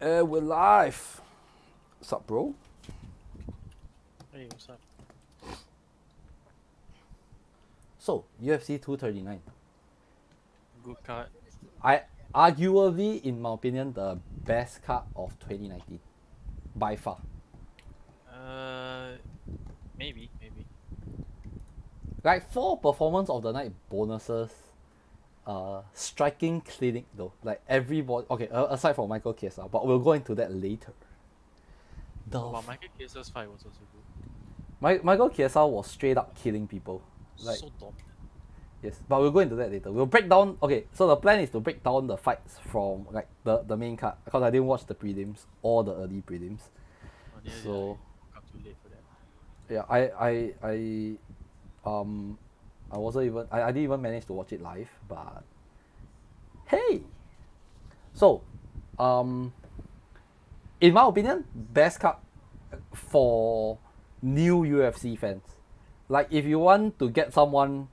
We're live. What's up, bro? Hey, what's up? So, UFC 239. Good card. I arguably, in my opinion, the best card of 2019 by far. Uh, maybe. Like 4 performance of the night bonuses. Striking clinic though. Like everybody. Okay, aside from Michael Chiesa, but we'll go into that later. The Oh, but Michael Chiesa's fight was also good. Michael Chiesa was straight up killing people. Like So dominant. yes, but we'll go into that later. We'll break down. Okay, so the plan is to break down the fights from like the main card because I didn't watch the prelims or the early prelims. Oh, yeah, I So woke up too late for that. yeah, um I wasn't even I didn't even manage to watch it live. But hey, so um in my opinion, best card for new UFC fans. Like if you want to get someone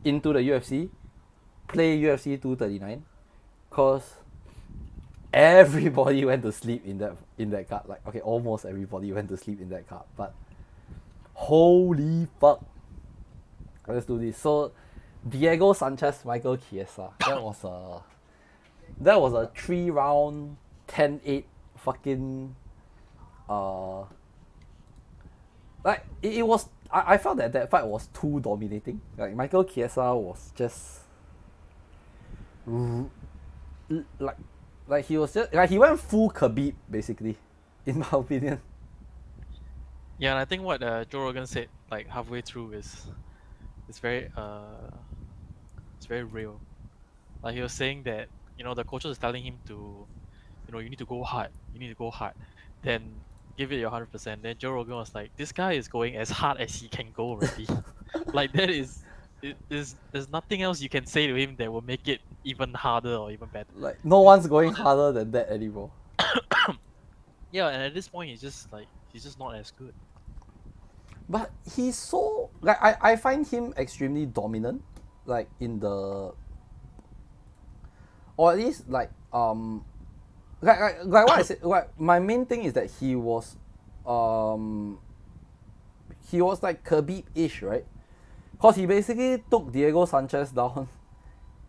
into the UFC, play UFC 239, cause everybody went to sleep in that card. Like okay, almost everybody went to sleep in that card. But holy fuck, let's do this. So Diego Sanchez, Michael Chiesa. That was a 3 round 10-8 fucking uh like it was. I felt that fight was too dominating. Like Michael Chiesa was just like he was just like he went full Khabib basically, in my opinion. Yeah, and I think what Joe Rogan said like halfway through is it's very it's very real. Like he was saying that the coaches is telling him to you need to go hard. You need to go hard. Then give it your 100%. Then Joe Rogan was like, this guy is going as hard as he can go already. Like that is it is there's nothing else you can say to him that will make it even harder or even better. Like no one's going harder than that anymore. Yeah, and at this point he's just not as good. But he's so like I find him extremely dominant, like in the or at least like what I said. Like my main thing is that um he was like Khabib-ish, right? Cause he basically took Diego Sanchez down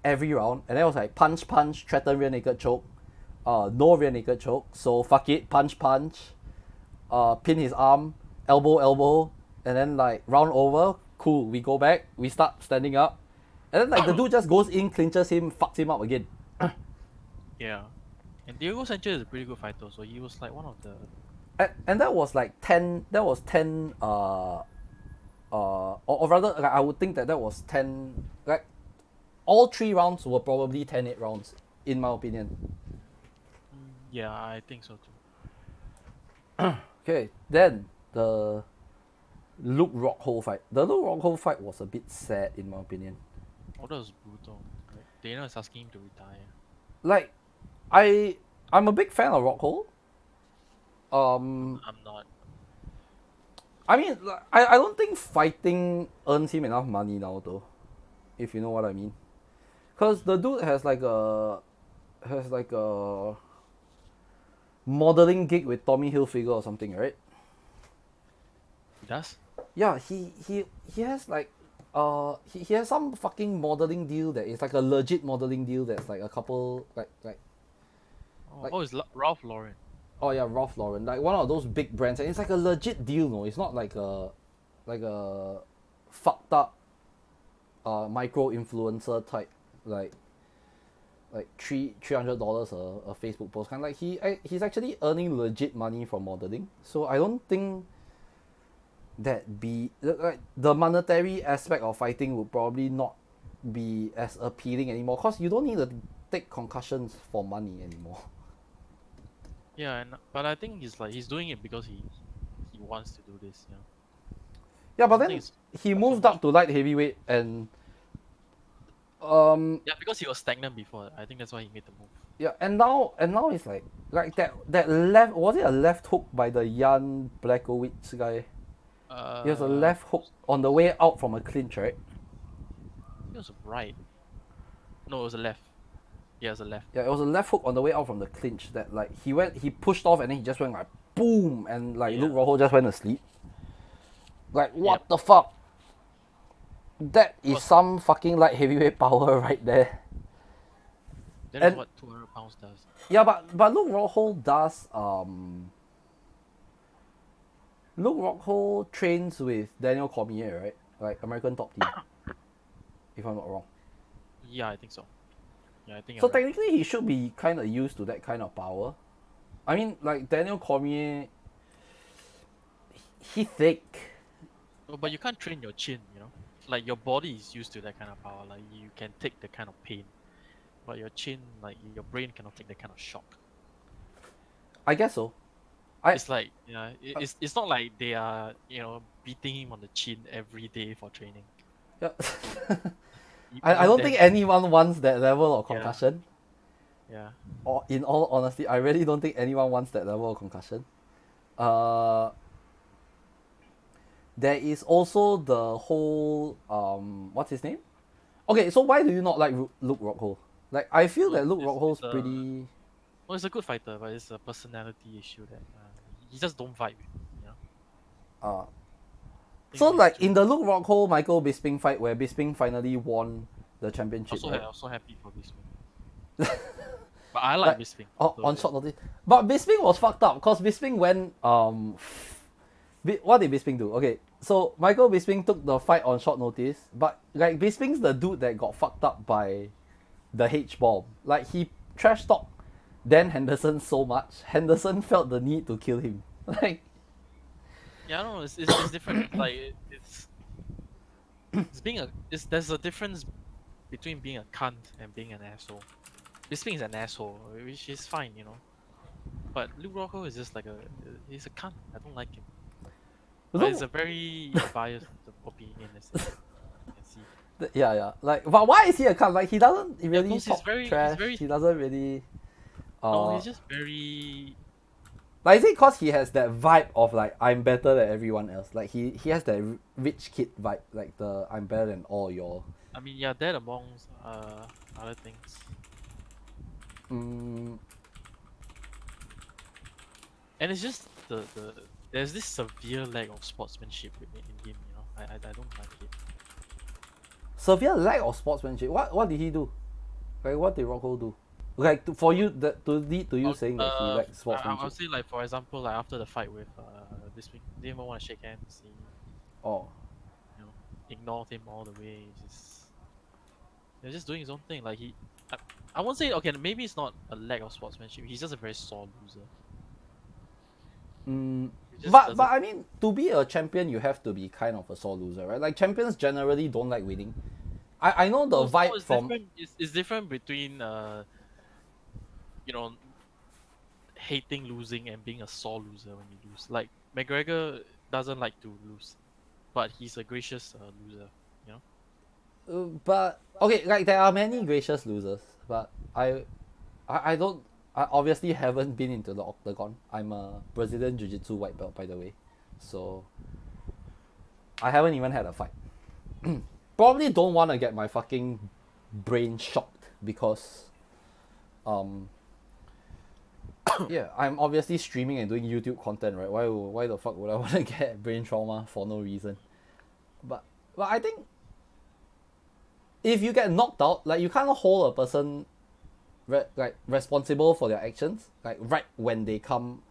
every round, and then it was like punch punch, threaten rear naked choke, no rear naked choke, so fuck it, punch punch, pin his arm, elbow elbow, and then like round over, cool, we go back, we start standing up, and then like the dude just goes in, clinches him, fucks him up again. Yeah. And Diego Sanchez is a pretty good fighter, so he was like one of the And that was like 10, that was 10, or rather like, I would think that was 10, like all 3 rounds were probably 10-8 rounds in my opinion. yeah, I think so too. Okay, then the Luke Rockhold fight. The Luke Rockhold fight was a bit sad in my opinion. Oh, that was brutal. Like, Dana is asking him to retire. Like, I'm a big fan of Rockhold. Um, I'm not. I mean, like, I don't think fighting earns him enough money now though, if you know what I mean. Cause the dude has like a modeling gig with Tommy Hilfiger or something, right? He does? Yeah, he has like he has some fucking modeling deal that is like a legit modeling deal that's like a couple like It's Ralph Lauren. oh yeah, Ralph Lauren, like one of those big brands, and it's like a legit deal, no, it's not like a fucked up micro influencer type, like $300 a Facebook post kind. Like he's actually earning legit money from modeling, so I don't think that be like the monetary aspect of fighting would probably not be as appealing anymore, because you don't need to take concussions for money anymore. Yeah, but I think he's doing it because he wants to do this. Yeah, I but don't think then it's he got so moved much. up to light heavyweight, and um Yeah, because he was stagnant before. I think that's why he made the move. yeah, and now it's like that left, was it a left hook by the Jan Blachowicz guy? It was a Uh, left hook on the way out from a clinch, right? it was right. No, it was a left. Yeah, it's a left. Yeah, it was a left hook on the way out from the clinch that like he pushed off and then he just went like boom and like Yeah. Luke Rockhold just went to sleep. Like what Yep. the fuck? That is What's some fucking light heavyweight power right there. that is And what 200 pounds does. yeah, but Luke Rockhold does Luke Rockhold trains with Daniel Cormier, right? Like American Top Team, if I'm not wrong. Yeah, I think so. Yeah, I think So you're right. technically, he should be kind of used to that kind of power. I mean, like Daniel Cormier, he thick. Oh, but you can't train your chin, you know? Like your body is used to that kind of power. Like you can take the kind of pain. But your chin, like your brain cannot take that kind of shock. I guess so. It's like, yeah, it's not like they are, beating him on the chin every day for training. Yeah. I Even don't then, think anyone wants that level of Yeah. concussion. yeah. Or in all honesty, I really don't think anyone wants that level of concussion. There is also the whole what's his name? Okay, so why do you not like Luke Rockhold? Like I feel Well, that Luke it's, Rockhold's it's a pretty. well, it's a good fighter, but it's a personality issue that he just don't vibe with me, you know. Uh, I so think he's like too. in the Luke Rockhold Michael Bisping fight where Bisping finally won the championship, Also, right? I'm so happy for Bisping. But I like Like Bisping. So on short notice, but Bisping was fucked up because Bisping went what did Bisping do? Okay, so Michael Bisping took the fight on short notice, but like Bisping's the dude that got fucked up by the H bomb. Like he trash talked Dan Henderson so much, Henderson felt the need to kill him. Like yeah, I don't know. It's different. Like it's being there's a difference between being a cunt and being an asshole. Bisping is an asshole, which is fine, you know. But Luke Rocco is just like he's a cunt. I don't like him. But it's Luke, a very biased opinion, as you can see. yeah. Like, but why is he a cunt? Like he doesn't Yeah, really because he's talk he's trash. very He doesn't really. no, Uh, he's just very like is it cause he has that vibe of like I'm better than everyone else? Like he has that rich kid vibe, like the I'm better than all y'all. I mean, yeah, that amongst other things. Mm, And it's just the there's this severe lack of sportsmanship in him, you know. I don't like it. severe lack of sportsmanship. What did he do? Like what did Rocco do? Like for you that to lead to you saying that he lacks I'll sportsmanship. say, like, for example, like after the fight with this week, didn't even want to shake hands. He, Oh. ignored him all the way. He's just doing his own thing. Like I won't say, okay. Maybe it's not a lack of sportsmanship. He's just a very sore loser. Mm, He just but doesn't. I mean, to be a champion, you have to be kind of a sore loser, right? Like champions generally don't like winning. I know the No, vibe it's from different. It's different between you know, hating losing and being a sore loser when you lose. Like McGregor doesn't like to lose, but he's a gracious loser. You know. but okay, like there are many gracious losers, but I don't. I obviously haven't been into the octagon. I'm a Brazilian Jiu-Jitsu white belt, by the way, so I haven't even had a fight. Probably don't want to get my fucking brain shocked because, um, yeah, I'm obviously streaming and doing YouTube content, right? Why the fuck would I want to get brain trauma for no reason? But I think if you get knocked out, like you can't hold a person like responsible for their actions like right when they come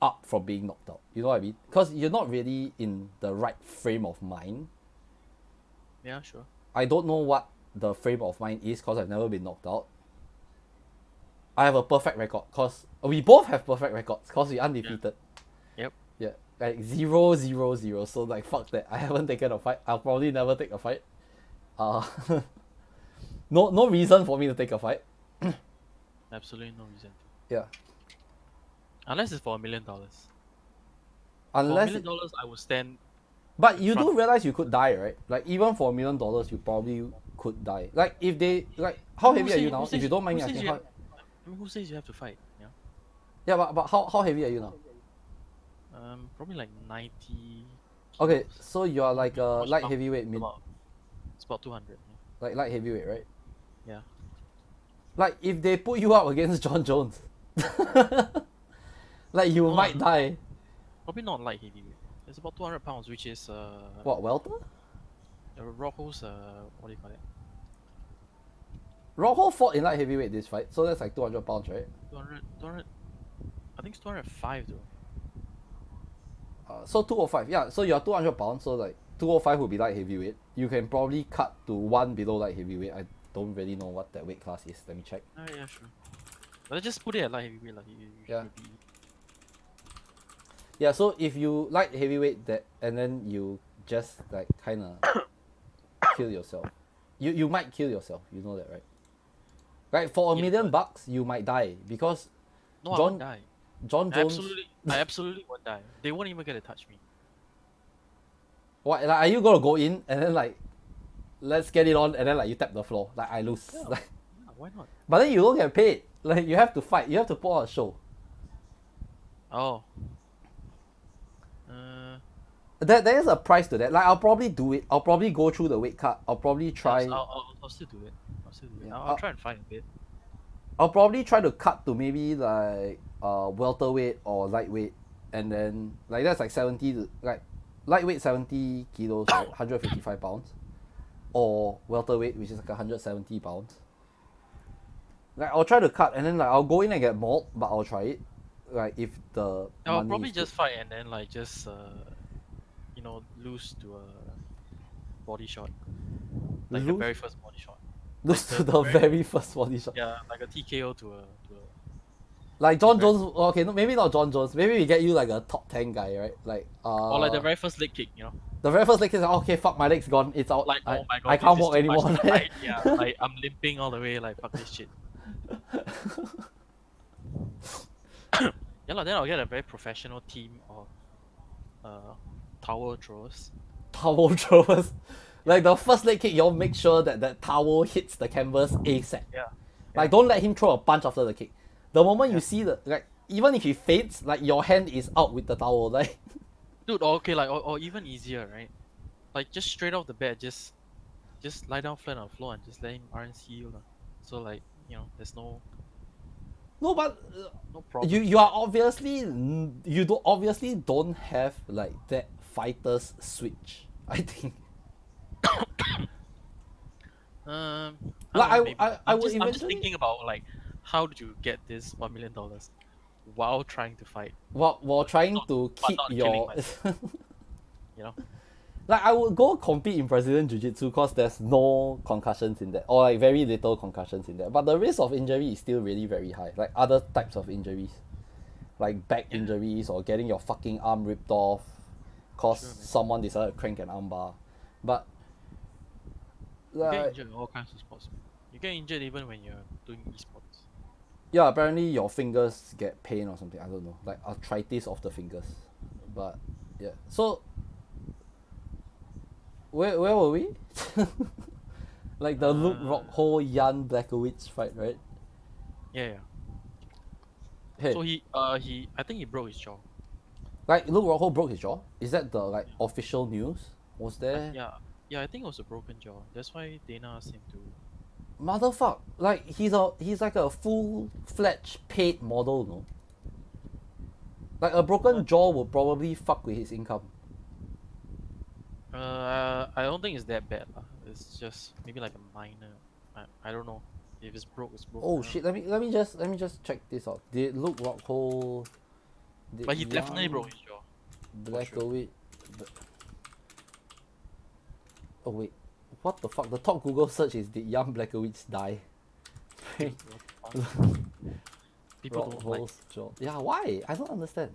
up from being knocked out. You know what I mean? Because you're not really in the right frame of mind. Yeah, sure. I don't know what the frame of mind is because I've never been knocked out. I have a perfect record because we both have perfect records because we undefeated. Yep. Yeah, like 0-0-0. So like fuck that. I haven't taken a fight. I'll probably never take a fight. Uh, no reason for me to take a fight. Absolutely no reason to. Yeah, Unless it's for $1 million. For unless. $1 million, I would stand. But in you front do of realize you could die, right? Like even for $1 million, you probably could die. Like if they like, how heavy are you now? If you don't mind me asking, how? I mean, who says you have to fight? Yeah. Yeah, but how heavy are you now? Probably like 90 Okay, kilos. so you are like a Much light about- heavyweight, It's about 200. Yeah. like light heavyweight, right? Yeah. Like if they put you up against John Jones, like you No, might die. probably not light heavyweight. It's about 200 pounds, which is What, welter? Rockho's what do you call it? Rockhold fought in light heavyweight this fight, so that's like 200 pounds, right? 200. I think it's 205 though. So 205, yeah. So you're 200 pounds, so like 205 would be light heavyweight. You can probably cut to one below light heavyweight. I don't really know what that weight class is. Let me check. Yeah, sure. But let's just put it at light heavyweight, like you Yeah. should be. Yeah, so if you light heavyweight that and then you just like kind of kill yourself, you might kill yourself. You know that, right? Right, for $1 million, you might die because No, I John won't die. John Jones. I absolutely won't die. They won't even get to touch me. What? Like, are you gonna go in and then like, let's get it on, and then like you tap the floor, like I lose. Yeah. Like, Yeah, why not? but then you don't get paid. Like you have to fight. You have to put on a show. Oh. There is a price to that. Like I'll probably do it. I'll probably go through the weight cut. I'll probably try. I'll still do it. I'll still do it. Yeah, I'll try and fight a bit. I'll probably try to cut to maybe like welterweight or lightweight, and then like that's like 70 to, like lightweight 70 kilos, right? 155 pounds, or welterweight which is like 170 pounds. Like I'll try to cut, and then like I'll go in and get mauled, but I'll try it. Like if the I'll money probably is just fight and then like just lose to a body shot, like the Lose? very first body shot. lose to the very first body shot. Yeah, like a TKO to a. Like John Jones, okay, no, maybe not John Jones. Maybe we get you like a top 10 guy, right? Like Or like the very first leg kick, the very first leg is like, okay, fuck, my leg's gone. It's out. Like, oh my god, I can't this is walk too anymore. much to fight. Yeah, like I'm limping all the way. Like fuck this shit. Yeah, then I'll get a very professional team of towel throwers. Towel throwers. Like the first leg kick, you'll make sure that that towel hits the canvas ASAP. Yeah. Like don't let him throw a punch after the kick. The moment you see the like, even if he faints, like your hand is out with the towel. Like, Dude, okay, like or even easier, right? Like just straight off the bat, just lie down flat on the floor and just let him RNC you, lah. So like there's no no, but problem. you are obviously obviously don't have like that fighter's switch. I think. Like I would I'm just eventually thinking about like how did you get this $1 million while trying to fight? while trying to keep not your killing like I would go compete in Brazilian Jiu-Jitsu because there's no concussions in that, or like very little concussions in that. But the risk of injury is still really very high. Like other types of injuries, like back injuries or getting your fucking arm ripped off cause someone decided to crank an armbar. But You get injured in all kinds of sports. You get injured even when you're doing esports. yeah, apparently your fingers get pain or something. I don't know, like arthritis of the fingers. But yeah, so where were we? Like the Luke Rockhold Jan Blachowicz fight, right? Yeah. Hey, So he I think he broke his jaw. like Luke Rockhold broke his jaw. Is that the like official news? Was there? Yeah, I think it was a broken jaw. That's why Dana asked him to. Motherfuck! Like he's like a full-fledged paid model, no? Like a broken jaw will probably fuck with his income. I don't think it's that bad lah. It's just maybe like a minor. I don't know. If it's broke, it's broke. Oh shit! Let me just check this out. Did Luke Rockhold? But he definitely broke his jaw. Blachowicz. Oh wait, what the fuck? The top Google search is did Jan Blachowicz die? People don't like. Rockhold's jaw. Yeah, why? I don't understand.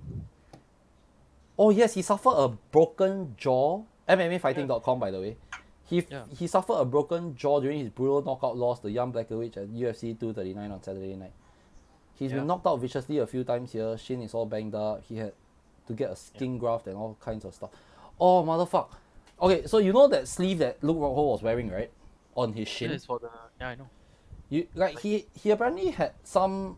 Oh yes, he suffered a broken jaw. MMAfighting.com, by the way. He suffered a broken jaw during his brutal knockout loss to Jan Blachowicz at UFC 239 on Saturday night. He's been knocked out viciously a few times here. Shin is all banged up. He had to get a skin graft and all kinds of stuff. Oh motherfuck. Okay, so you know that sleeve that Luke Rockhold was wearing, right? On his shin. Yeah, it's for the. Yeah, I know. He apparently had some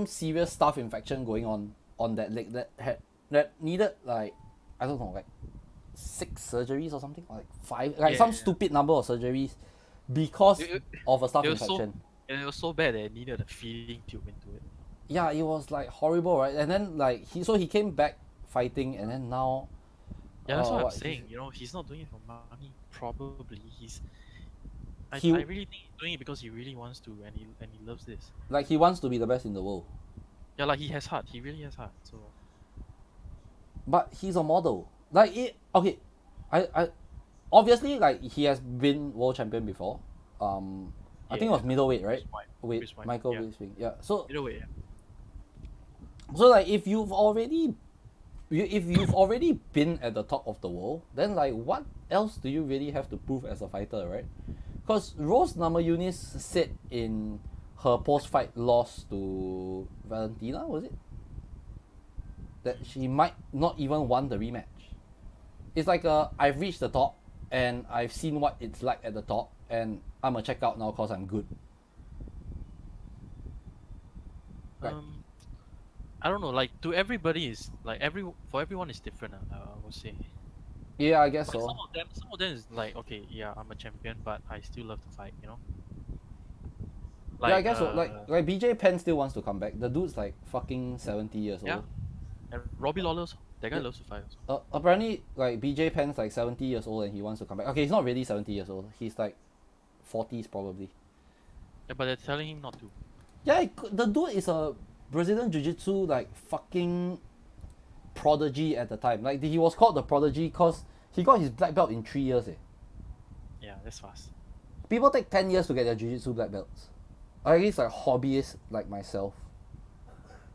serious staph infection going on that leg that needed like, I don't know, like 6 surgeries or something, or like 5, like some stupid number of surgeries because It, of a staph it was so infection. and it was so bad that it needed a feeding tube into it. Yeah, it was like horrible, right? And then like he came back fighting, and then now, Yeah, that's what I'm what he's saying. You know, he's not doing it for money. Probably I he really think he's doing it because he really wants to and he loves this. like he wants to be the best in the world, Yeah, like he has heart. He really has heart. So but he's a model. Like it okay, I obviously like he has been world champion before. I think it was middleweight, right? With Chris White. Michael Yeah. Bisping. Yeah. So Either way, yeah. like if you've already been at the top of the world, then like what else do you really have to prove as a fighter, right? Because Rose Namajunas said in her post-fight loss to Valentina, was it? That she might not even want the rematch. It's like I've reached the top and I've seen what it's like at the top and I'm gonna check out now because I'm good. Right. I don't know. Like to everybody is like for everyone is different. I would say. Yeah, I guess Like so. some of them is like, okay, yeah, I'm a champion, but I still love to fight. You know. Yeah, I Like guess so. Like BJ Penn still wants to come back. The dude's like fucking 70 years yeah, old. and Robbie Lawler also. That guy Yeah. loves to fight also. Apparently, like BJ Penn's like 70 years old and he wants to come back. Okay, he's not really 70 years old. He's like 40s probably. Yeah, but they're telling him not to. Yeah, the dude is a Brazilian Jiu-Jitsu like fucking prodigy at the time. Like he was called the prodigy because he got his black belt in 3 years. Yeah, that's fast. People take 10 years to get their Jiu-Jitsu black belts. Or at least like hobbyists like myself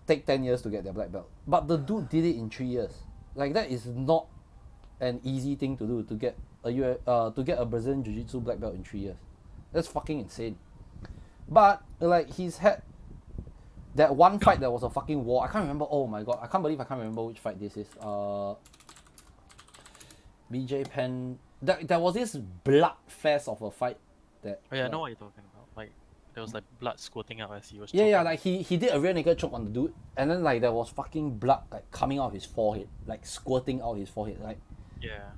take 10 years to get their black belt. But the dude did it in 3 years. Like that is not an easy thing to do to get a Brazilian Jiu-Jitsu black belt in 3 years. That's fucking insane. But like he's had that one fight that was a fucking war. I can't remember. Oh my god, I can't believe I can't remember which fight this is. BJ Penn. There was this blood fest of a fight that. Oh yeah, I like, know what you're talking about. Like there was like blood squirting out as he was. Yeah, choking. like he did a rear naked choke on the dude, and then like there was fucking blood like coming out of his forehead, like squirting out his forehead, like Yeah.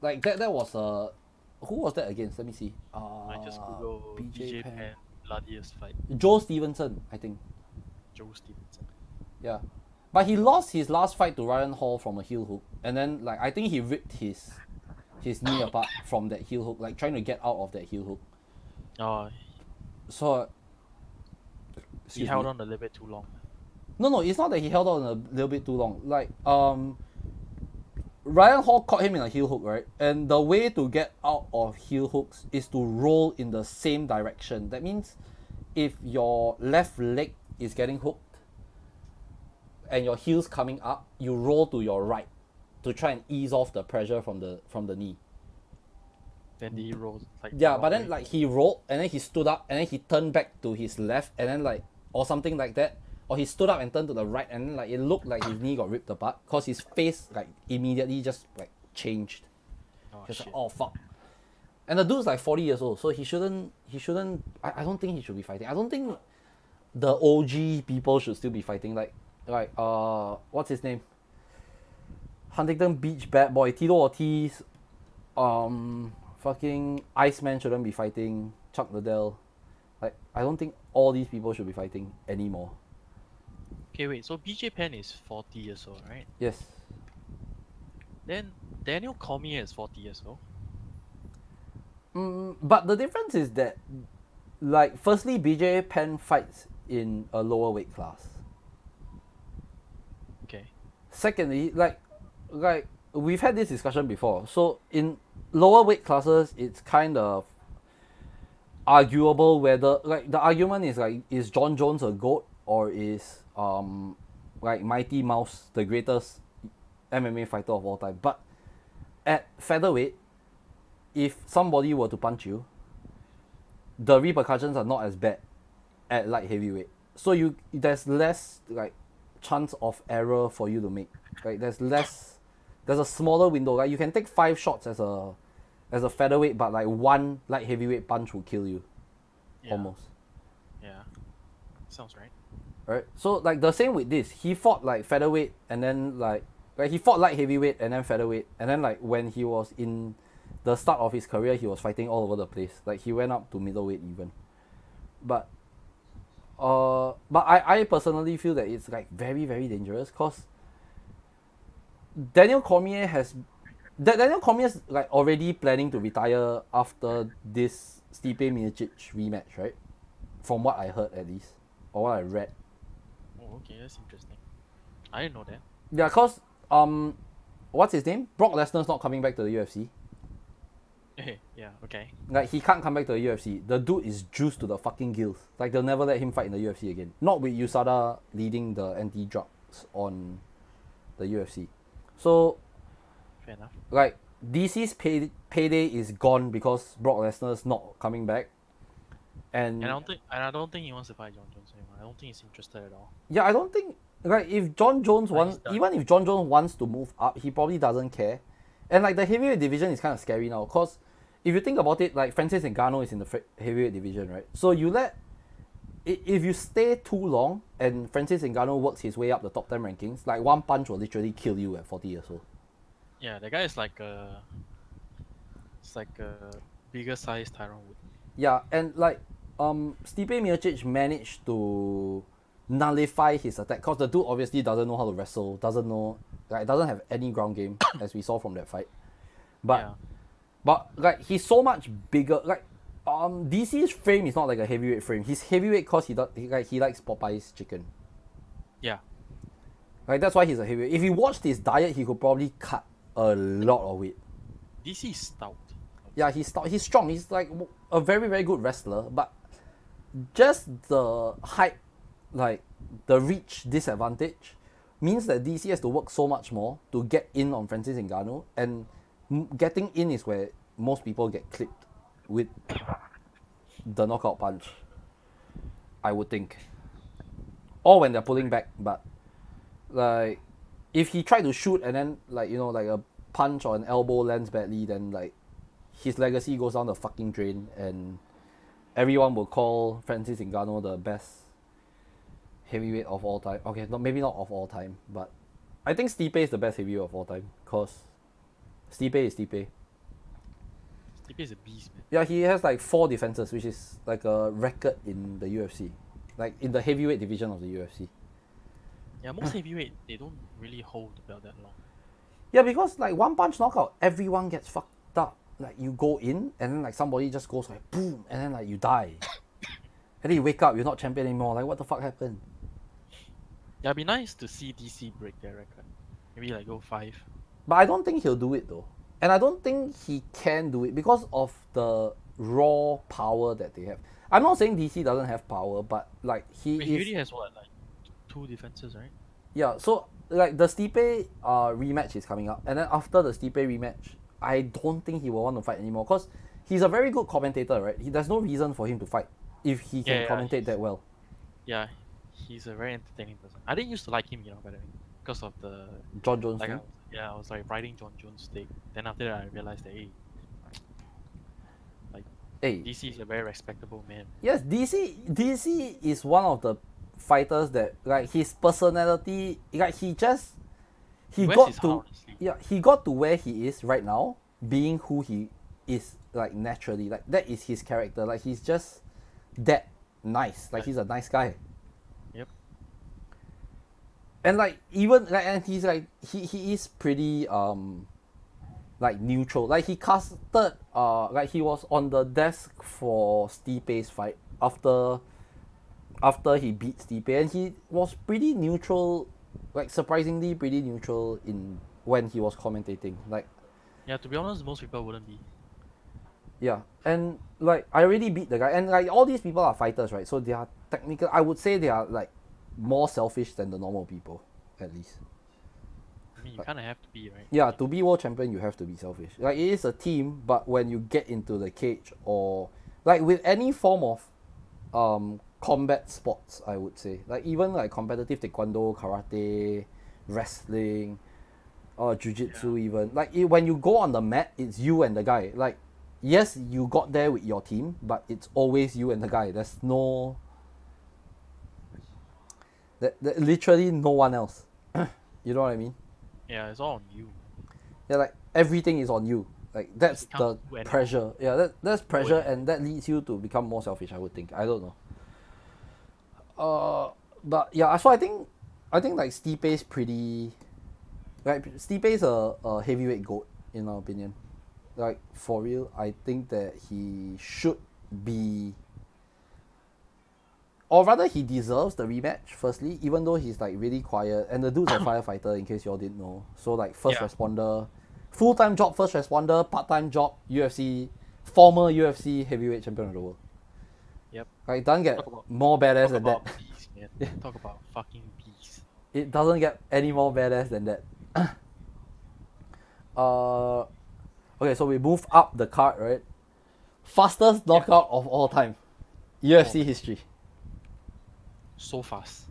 like that was a who was that against? Let me see. I just Google BJ Penn bloodiest fight. Joe Stevenson, I think. Joe Stevenson. Yeah, but he lost his last fight to Ryan Hall from a heel hook, and then like I think he ripped his knee apart from that heel hook, like trying to get out of that heel hook. Oh, So he held on a little bit too long. No, it's not that he held on a little bit too long. Like Ryan Hall caught him in a heel hook, right? And the way to get out of heel hooks is to roll in the same direction. That means if your left leg is getting hooked and your heel's coming up, you roll to your right to try and ease off the pressure from the knee. Then he rolled like Yeah, but then like he rolled and then he stood up and then he turned back to his left and then like or something like that. Or he stood up and turned to the right and then like it looked like his knee got ripped apart because his face like immediately just like changed. Just like, oh fuck. And the dude's like 40 years old, so he shouldn't I don't think he should be fighting. I don't think the OG people should still be fighting. Like what's his name? Huntington Beach bad boy, Tito Ortiz, fucking Iceman shouldn't be fighting, Chuck Liddell. Like I don't think all these people should be fighting anymore. Okay, wait. So BJ Penn is 40 years old, right? Yes. Then Daniel Cormier is 40 years old. But the difference is that, like, firstly, BJ Penn fights in a lower weight class. Okay. Secondly, like we've had this discussion before. So in lower weight classes, it's kind of arguable whether like the argument is like is John Jones a GOAT or is like Mighty Mouse the greatest MMA fighter of all time. But at featherweight, if somebody were to punch you, the repercussions are not as bad at light heavyweight. So there's less like chance of error for you to make. Like there's a smaller window. Like you can take 5 shots as a featherweight, but like one light heavyweight punch will kill you. Yeah. Almost. Yeah. Sounds right. Right? So like the same with this. He fought like featherweight and then like he fought light heavyweight and then featherweight and then like when he was in the start of his career, he was fighting all over the place. Like he went up to middleweight even. But I personally feel that it's like very very dangerous because Daniel Cormier has Daniel Cormier is like already planning to retire after this Stipe Miocic rematch, right? From what I heard at least, or what I read. Oh, okay, that's interesting. I didn't know that. Yeah, cause what's his name? Brock Lesnar's not coming back to the UFC. Yeah, okay. Like he can't come back to the UFC. The dude is juiced to the fucking gills. Like they'll never let him fight in the UFC again. Not with USADA leading the anti-drugs on the UFC. So Fair enough. like DC's payday is gone because Brock Lesnar's not coming back. And And I don't think he wants to fight John Jones anymore. I don't think he's interested at all. yeah, I don't think like if John Jones Like, he's wants, done. even if John Jones wants to move up, he probably doesn't care. And like the heavyweight division is kind of scary now, cause if you think about it, like Francis Ngannou is in the heavyweight division, right? So you if you stay too long and Francis Ngannou works his way up the top 10 rankings, like one punch will literally kill you at 40 years old. Yeah, the guy is like it's like a bigger size Tyron Wood. Yeah, and like Stipe Miocic managed to nullify his attack because the dude obviously doesn't know how to wrestle, doesn't have any ground game as we saw from that fight. But Yeah. but like he's so much bigger. Like DC's frame is not like a heavyweight frame. He's heavyweight because he likes Popeye's chicken. Yeah. Like that's why he's a heavyweight. If he watched his diet, he could probably cut a lot of weight. DC is stout. Yeah, he's strong. He's like a very very good wrestler, but just the height, like the reach disadvantage, means that DC has to work so much more to get in on Francis Ngannou, and getting in is where most people get clipped with the knockout punch, I would think, or when they're pulling back. But like if he tried to shoot and then like like a punch or an elbow lands badly, then like his legacy goes down the fucking drain, and everyone will call Francis Ngannou the best heavyweight of all time. Okay, maybe not of all time, but I think Stipe is the best heavyweight of all time because Stipe is Stipe. Stipe is a beast, man. Yeah, he has like 4 defenses, which is like a record in the UFC, like in the heavyweight division of the UFC. Yeah, most heavyweight they don't really hold the belt that long. Yeah, because like one punch knockout, everyone gets fucked up. Like you go in and then like somebody just goes like boom, and then like you die. And then you wake up, you're not champion anymore. Like what the fuck happened? Yeah, it'd be nice to see DC break their record. Maybe like go 5. But I don't think he'll do it though. And I don't think he can do it because of the raw power that they have. I'm not saying DC doesn't have power, but like he Wait, he already has what, like 2 defenses, right? Yeah, so like the Stipe rematch is coming up, and then after the Stipe rematch, I don't think he will want to fight anymore because he's a very good commentator, right? There's no reason for him to fight if he can Yeah, commentate that well. Yeah, he's a very entertaining person. I didn't used to like him, by the way, because of the John Jones like. thing. I was like riding John Jones' take. Then after that, I realized that Hey, DC is a very respectable man. yes, DC is one of the fighters that like his personality, like he Wears got his to heart on his sleeve. he got to where he is right now, being who he is like naturally. Like that is his character. Like he's just that nice. Like he's a nice guy. Yep. And like even like and he's like he is pretty like neutral. Like he casted like he was on the desk for Stipe's fight after he beat Stipe, and he was pretty neutral, like surprisingly pretty neutral in when he was commentating. Like Yeah, to be honest, most people wouldn't be. yeah, and like I already beat the guy, and like all these people are fighters, right? So they are technical. I would say they are like more selfish than the normal people, at least. I mean, you kind of have to be, right? Yeah, to be world champion, you have to be selfish. Like it is a team, but when you get into the cage or like with any form of combat sports, I would say, like even like competitive taekwondo, karate, wrestling, or jiu-jitsu, even like when you go on the mat, it's you and the guy. Like yes, you got there with your team, but it's always you and the guy. There's no literally no one else. You know what I mean? Yeah, it's all on you. Yeah, like everything is on you. Like that's becomes the too animal. pressure. Yeah, that's pressure, animal. and that leads you to become more selfish. I would think. I don't know. But yeah, so I think like Stipe is pretty. Like Stipe is a heavyweight goat in our opinion. Like for real, I think that he should be, or rather he deserves the rematch. Firstly, even though he's like really quiet, and the dude's a firefighter in case y'all didn't know. So like first Yeah. responder, full time job first responder, part time job UFC, former UFC heavyweight champion of the world. Yep. Like it doesn't Talk get about more badass talk than that. about beast, man. Talk about fucking beast. It doesn't get any more badass than that. uh, okay, so we move up the card, right? Fastest Yeah. knockout of all time, Oh UFC man, history. so fast.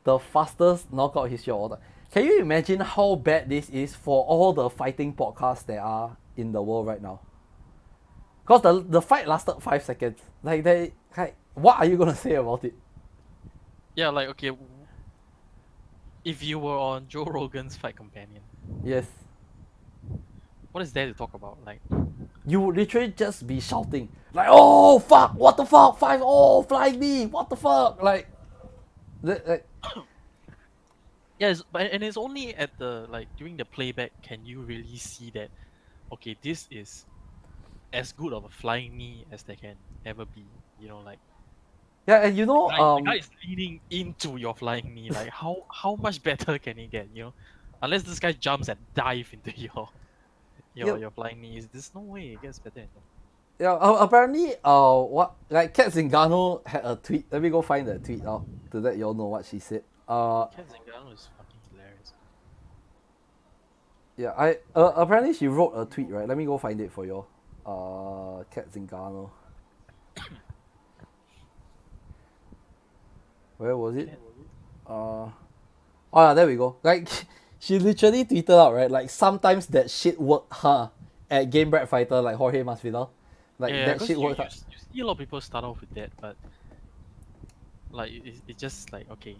The fastest knockout history of all time. Can you imagine how bad this is for all the fighting podcasts that are in the world right now? Because the fight lasted 5 seconds. Like, what are you gonna say about it? Yeah, like okay, if you were on Joe Rogan's Fight Companion, Yes, what is there to talk about? Like, you would literally just be shouting like, "Oh fuck! What the fuck? Five! Oh flying knee! What the fuck!" Like yes, but and it's only at the like during the playback can you really see that okay, this is as good of a flying knee as there can ever be. You know, like yeah, and the guy is leaning into your flying knee. Like how much better can it get? You know, unless this guy jumps and dive into your yeah, your flying knees, there's no way it gets better than that. yeah. Apparently, what like Kat Zingano had a tweet. Let me go find the tweet out to let y'all know what she said. Ken Zingano is fucking hilarious. Yeah, I apparently she wrote a tweet, right? Let me go find it for you. Kat Zingano. Where was it? Ken, Oh yeah, there we go. Like she literally tweeted out, right? Like sometimes that shit worked, huh? At Game Bread Fighter, like Jorge Masvidal, like yeah, that because shit worked. you see a lot of people start off with that, but like it's just like okay,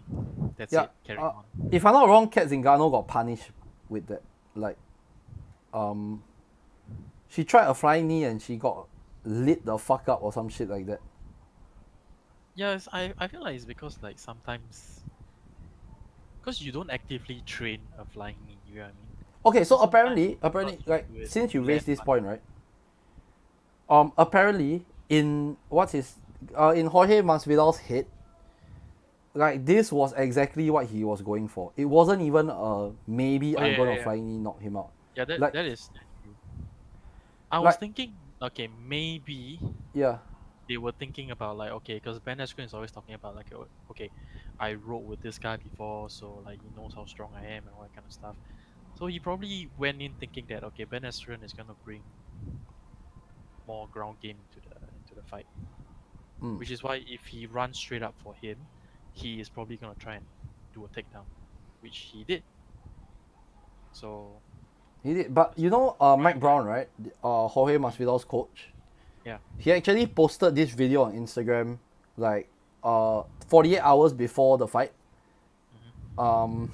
that's Yeah. it, carry Uh, on. if I'm not wrong, Kat Zingano got punished with that. Like, um, she tried a flying knee and she got lit the fuck up or some shit like that. Yes, I feel like it's because like sometimes because you don't actively train a flying knee, you know what I mean? Okay, So so sometimes apparently, because you like do it, since you you land raised this funny. point, right? Apparently in what's his, in Jorge Masvidal's head, like this was exactly what he was going for. It wasn't even maybe Oh I'm yeah, gonna yeah, yeah. flyingly knock him out. Yeah, Like that is true. I was like thinking, okay, maybe yeah. they were thinking about like okay, because Ben Askren is always talking about like okay, I rode with this guy before, so like he knows how strong I am and all that kind of stuff. So he probably went in thinking that okay, Ben Askren is gonna bring more ground game into the fight, Mm. which is why if he runs straight up for him, he is probably gonna try and do a takedown, which he did. So He did, but right, Mike Brown, right? Jorge Masvidal's coach. yeah, He actually posted this video on Instagram, like 48 hours before the fight. hmm Um,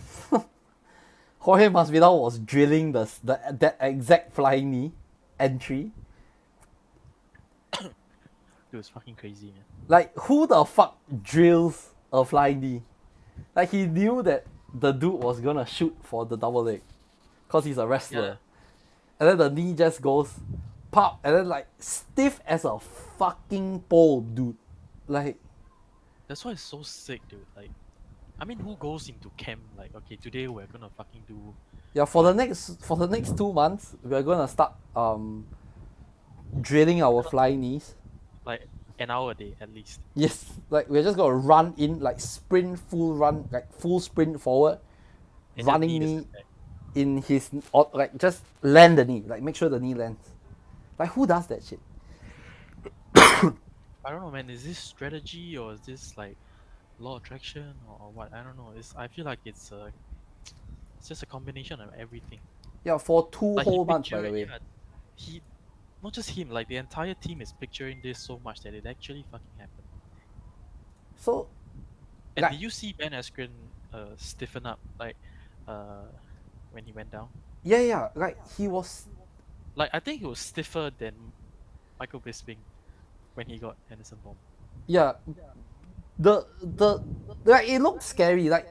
Jorge Masvidal was drilling the that exact flying knee entry. it was fucking crazy, man. Like who the fuck drills a flying knee? Like he knew that the dude was gonna shoot for the double leg, cause he's a Yeah, wrestler. And then the knee just goes pop, and then like stiff as a fucking pole, dude. Like that's why it's so sick, dude. Like, I mean, who goes into camp like, okay, today we're gonna fucking do yeah, flying. for the next 2 months, we're gonna start drilling our Gonna flying knees. like an hour a day at least. Yes, like we're just gonna run in, like sprint, full run, like full sprint forward, And just running knee this knee guy. in his, or like just land the knee, like make sure the knee lands. Like who does that shit? I don't know, man. Is this strategy or is this like law of attraction or what? I don't know. I feel like it's just a combination of everything. Yeah, for two Like he whole months, by picture the way. yeah, he not just him, like the entire team is picturing this so much that it actually fucking happened. So, And like, did you see Ben Askren stiffen up like uh when he went down? yeah, yeah, like he was Like I think he was stiffer than Michael Bisping when he got Anderson Bomb. Yeah, the like it looked scary. Like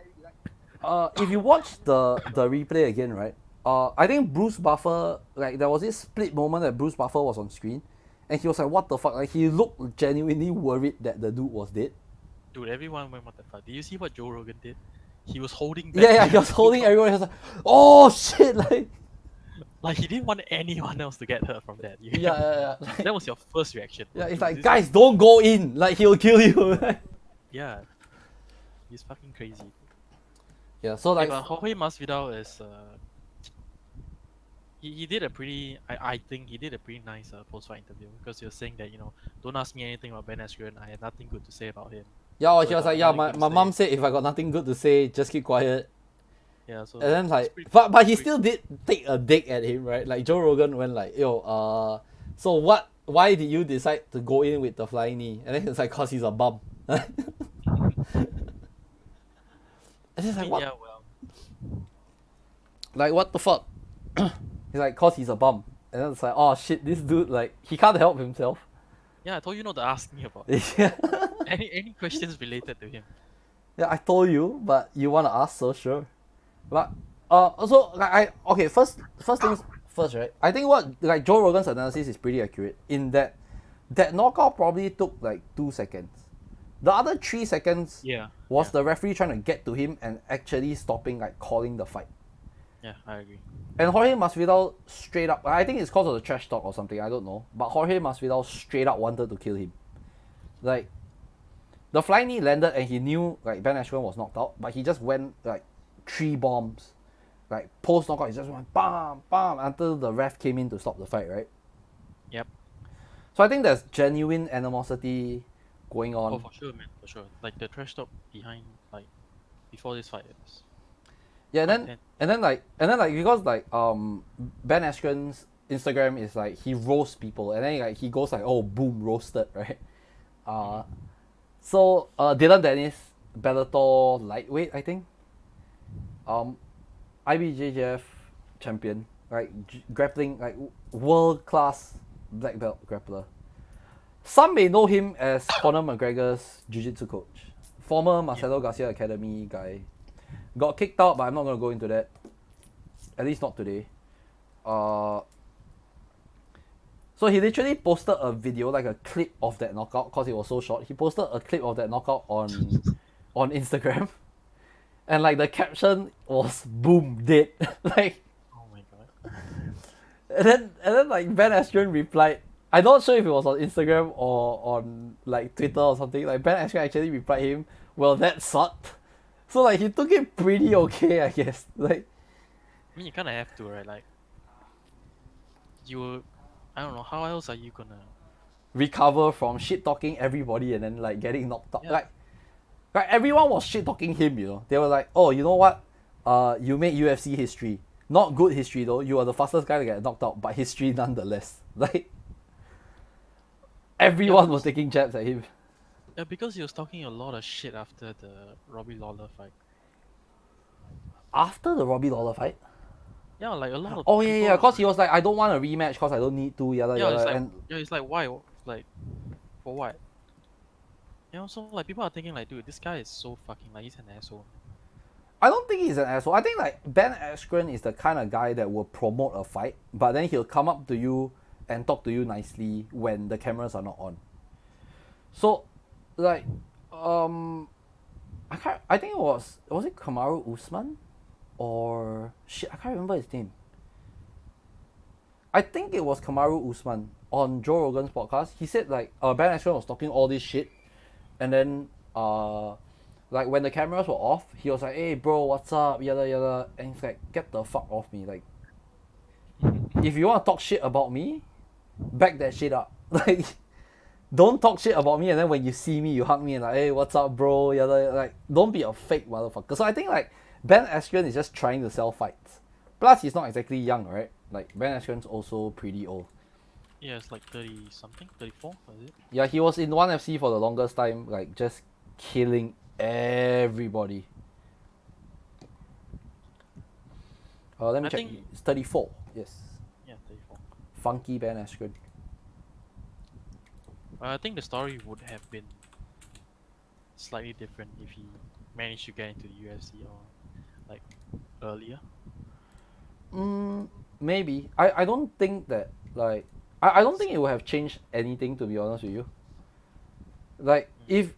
if you watch the replay again, right? I think Bruce Buffer, like there was this split moment that Bruce Buffer was on screen, and he was like, "What the fuck?" Like he looked genuinely worried that the dude was dead. Dude, everyone went what the fuck. Did you see what Joe Rogan did? He was holding back. Yeah, yeah, he was holding everyone. He was like, "Oh shit!" Like he didn't want anyone else to get hurt from that. You Yeah, know? yeah, yeah. That was your first reaction. Yeah, it's Dude, like, this guys, guy- don't go in. Like he'll kill you. yeah, he's fucking crazy. Yeah, so Okay, like, but Jorge Masvidal is he did a pretty I think he did a pretty nice post fight interview because he was saying that don't ask me anything about Ben Askren. I had nothing good to say about him. yeah, So he if was I like, got yeah, nothing my, good to my mom say- said if I got nothing good to say, just keep quiet. Yeah, so And then it's like, pretty- but he pretty- still did take a dig at him, right? Like Joe Rogan went like, yo, so what? Why did you decide to go in with the flying knee? And then he's like, cause he's a bum. And he's I like, mean, what? yeah, well, Like what the fuck? He's like, cause he's a bum. And then it's like, oh shit, this dude like he can't help himself. yeah, I told you not to ask me about Yeah. any questions related to him. Yeah, I told you, but you wanna ask, so sure. But also like okay, first things first, right? I think what like Joe Rogan's analysis is pretty accurate in that knockout probably took like 2 seconds. The other 3 seconds Yeah, was yeah, the referee trying to get to him and actually stopping, like calling the fight. yeah, I agree. And Jorge Masvidal straight up, I think it's because of the trash talk or something, I don't know. But Jorge Masvidal straight up wanted to kill him. Like, the flying knee landed and he knew like Ben Askren was knocked out, but he just went like 3 bombs. Like, post knockout, he just went bam, bam, until the ref came in to stop the fight, right? Yep. So I think there's genuine animosity going on. Oh, for sure, man, for sure. Like the trash talk behind, like before this fight is Yeah, quite and intense. then because like Ben Askren's Instagram is like he roasts people and then like he goes like, oh boom, roasted, right? So Dylan Dennis, Bellator lightweight, I think. IBJJF champion, right? Grappling, like world class black belt grappler. Some may know him as Conor McGregor's jiu-jitsu coach, former Marcelo Garcia Academy guy. Got kicked out, but I'm not gonna go into that. At least not today. So he literally posted a video, like a clip of that knockout, cause it was so short. He posted a clip of that knockout on Instagram, and like the caption was "boom dead," like. Oh my god. And then like Ben Askren replied. I'm not sure if it was on Instagram or on like Twitter or something. Like Ben Askren actually replied him, "Well, that sucked." So like he took it pretty okay, I guess. Like I mean, you kind of have to, right? Like, I don't know, how else are you gonna? recover from shit talking everybody and then like getting knocked out. Yeah. Like everyone was shit talking him. They were like, "Oh, you know what? You made UFC history. Not good history though. You are the fastest guy to get knocked out, but history nonetheless." Like everyone was taking jabs at him. Yeah, because he was talking a lot of shit after the Robbie Lawler fight. After the Robbie Lawler fight. Yeah, like a lot of. Oh yeah, people yeah. were Cause he was like, "I don't want a rematch. Cause I don't need to." Yada Yeah, yada. it's like And it's like why? Like, for what? So like people are thinking like, dude, this guy is so fucking like he's an asshole. I don't think he's an asshole. I think like Ben Askren is the kind of guy that will promote a fight, but then he'll come up to you and talk to you nicely when the cameras are not on. So, like, I think it was it Kamaru Usman, or shit, I can't remember his name. I think it was Kamaru Usman on Joe Rogan's podcast. He said like Ben Askren was talking all this shit, and then like when the cameras were off, he was like, "Hey bro, what's up?" Yada yada, and he's like, "Get the fuck off me!" Like, if you want to talk shit about me, back that shit up. Like, don't talk shit about me, and then when you see me, you hug me and like, "Hey, what's up, bro?" Yada. Like, don't be a fake motherfucker. So I think like Ben Askren is just trying to sell fights. Plus, he's not exactly young, right? Like Ben Askren's also pretty old. Yeah, it's like 30 something, 34, was it? Yeah, he was in ONE FC for the longest time, like just killing everybody. Let me I check. think- It's 34. Yes. Yeah, 34. Funky Ben Askren. I think the story would have been slightly different if he managed to get into the UFC or like earlier. Maybe. I don't think that like I don't think it would have changed anything, to be honest with you. Like if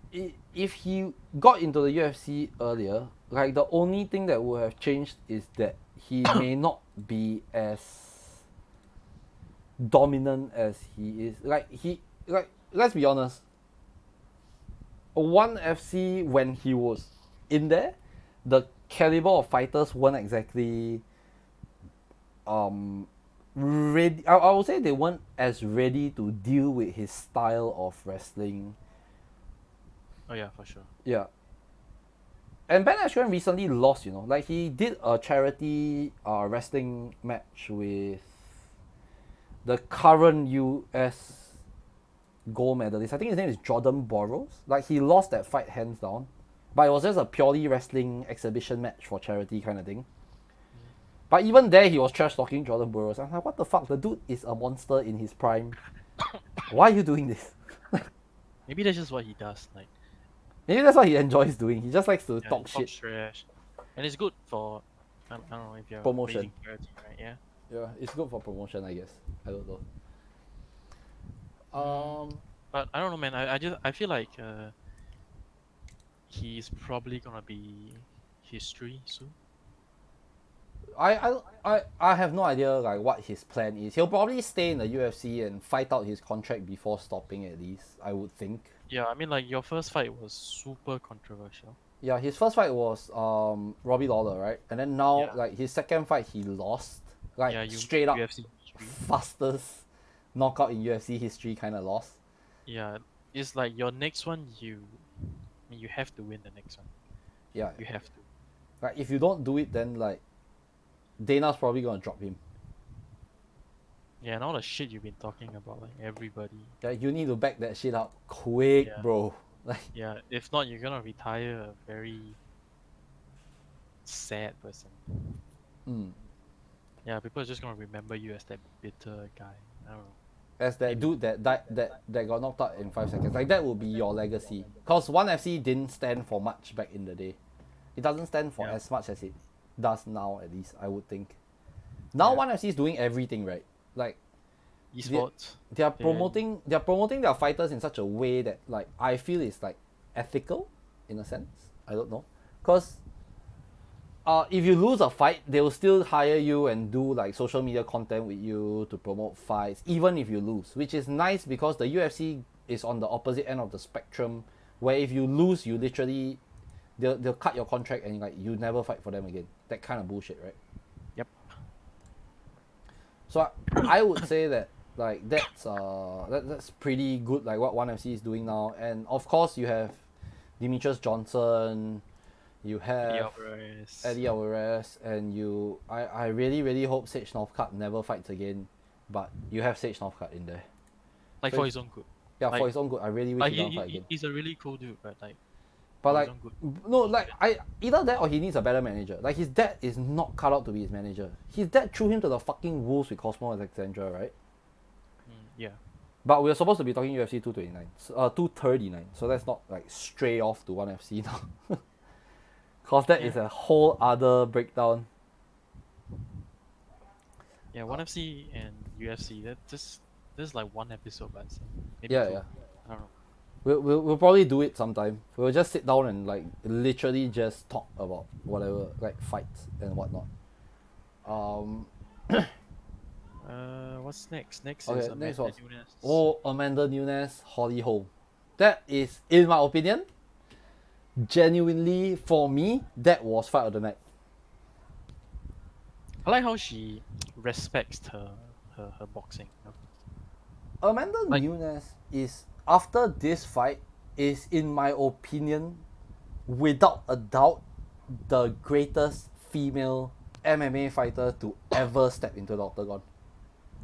he got into the UFC earlier, like the only thing that would have changed is that he may not be as dominant as he is. Like let's be honest. ONE FC when he was in there, the caliber of fighters weren't exactly ready. I would say they weren't as ready to deal with his style of wrestling. Oh yeah, for sure. Yeah. And Ben Askren recently lost, you know. Like he did a charity wrestling match with the current US gold medalist. I think his name is Jordan Burroughs. Like he lost that fight hands down. But it was just a purely wrestling exhibition match for charity kind of thing. But even there, he was trash talking Jordan Burroughs. I'm like, what the fuck? The dude is a monster in his prime. Why are you doing this? Maybe that's just what he does. Like Maybe that's what he enjoys doing. He just likes to yeah, talk he shit. talks trash, and it's good for I don't know if you're Promotion. raising charity, right? Yeah. Yeah, it's good for promotion, I guess. I don't know. But I don't know, man. I feel like he's probably gonna be history soon. I have no idea like what his plan is. He'll probably stay in the UFC and fight out his contract before stopping at least, I would think. Yeah, I mean, like your first fight was super controversial. Yeah, his first fight was Robbie Lawler, right? And then now Yeah. like his second fight he lost. Like Yeah, you straight up UFC history. fastest knockout in UFC history kind of loss. Yeah, it's like your next one, you have to win the next one. Yeah. You have to. Like if you don't do it, then like Dana's probably gonna drop him. Yeah, and all the shit you've been talking about, like everybody. Yeah, you need to back that shit up quick, Yeah. bro. Like Yeah, if not, you're gonna retire a very sad person. Yeah, people are just gonna remember you as that bitter guy. I don't know. as that dude that died that got knocked out in 5 seconds. Like that will be your legacy. Cause ONE FC didn't stand for much back in the day. It doesn't stand for Yeah. as much as it does now, at least I would think. Now Yeah. ONE FC is doing everything right. Like Esports. they're promoting their fighters in such a way that like I feel is like ethical in a sense. I don't know. Cause if you lose a fight, they will still hire you and do like social media content with you to promote fights, even if you lose, which is nice because the UFC is on the opposite end of the spectrum, where if you lose, you literally they'll cut your contract and like you never fight for them again. That kind of bullshit, right? Yep. So I would say that like that's pretty good, like what ONE FC is doing now, and of course you have Demetrius Johnson. You have Eddie Alvarez, and I really hope Sage Northcutt never fights again, but you have Sage Northcutt in there. Like So for his own good. Yeah, Like- for his own good. I really wish Like he don't fight again. he's a really cool dude, but like But for like, his own good. no, like either that or he needs a better manager. Like his dad is not cut out to be his manager. His dad threw him to the fucking wolves with Cosmo Alexandra, right? Yeah. But we're supposed to be talking UFC 229, 239. So let's not like stray off to ONE FC now. Cause that is a whole other breakdown. Yeah, ONE FC and UFC. That just this is like one episode, but maybe Yeah, two. yeah. I don't know. We'll probably do it sometime. We'll just sit down and like literally just talk about whatever, like fights and whatnot. What's next? Next Okay, is next Amanda was- Nunes. Oh, Amanda Nunes, Holly Holm. That is, in my opinion, genuinely for me, that was fight of the night. I like how she respects her boxing. You know? Amanda Like- Nunes is, after this fight, is in my opinion, without a doubt, the greatest female MMA fighter to ever step into the octagon.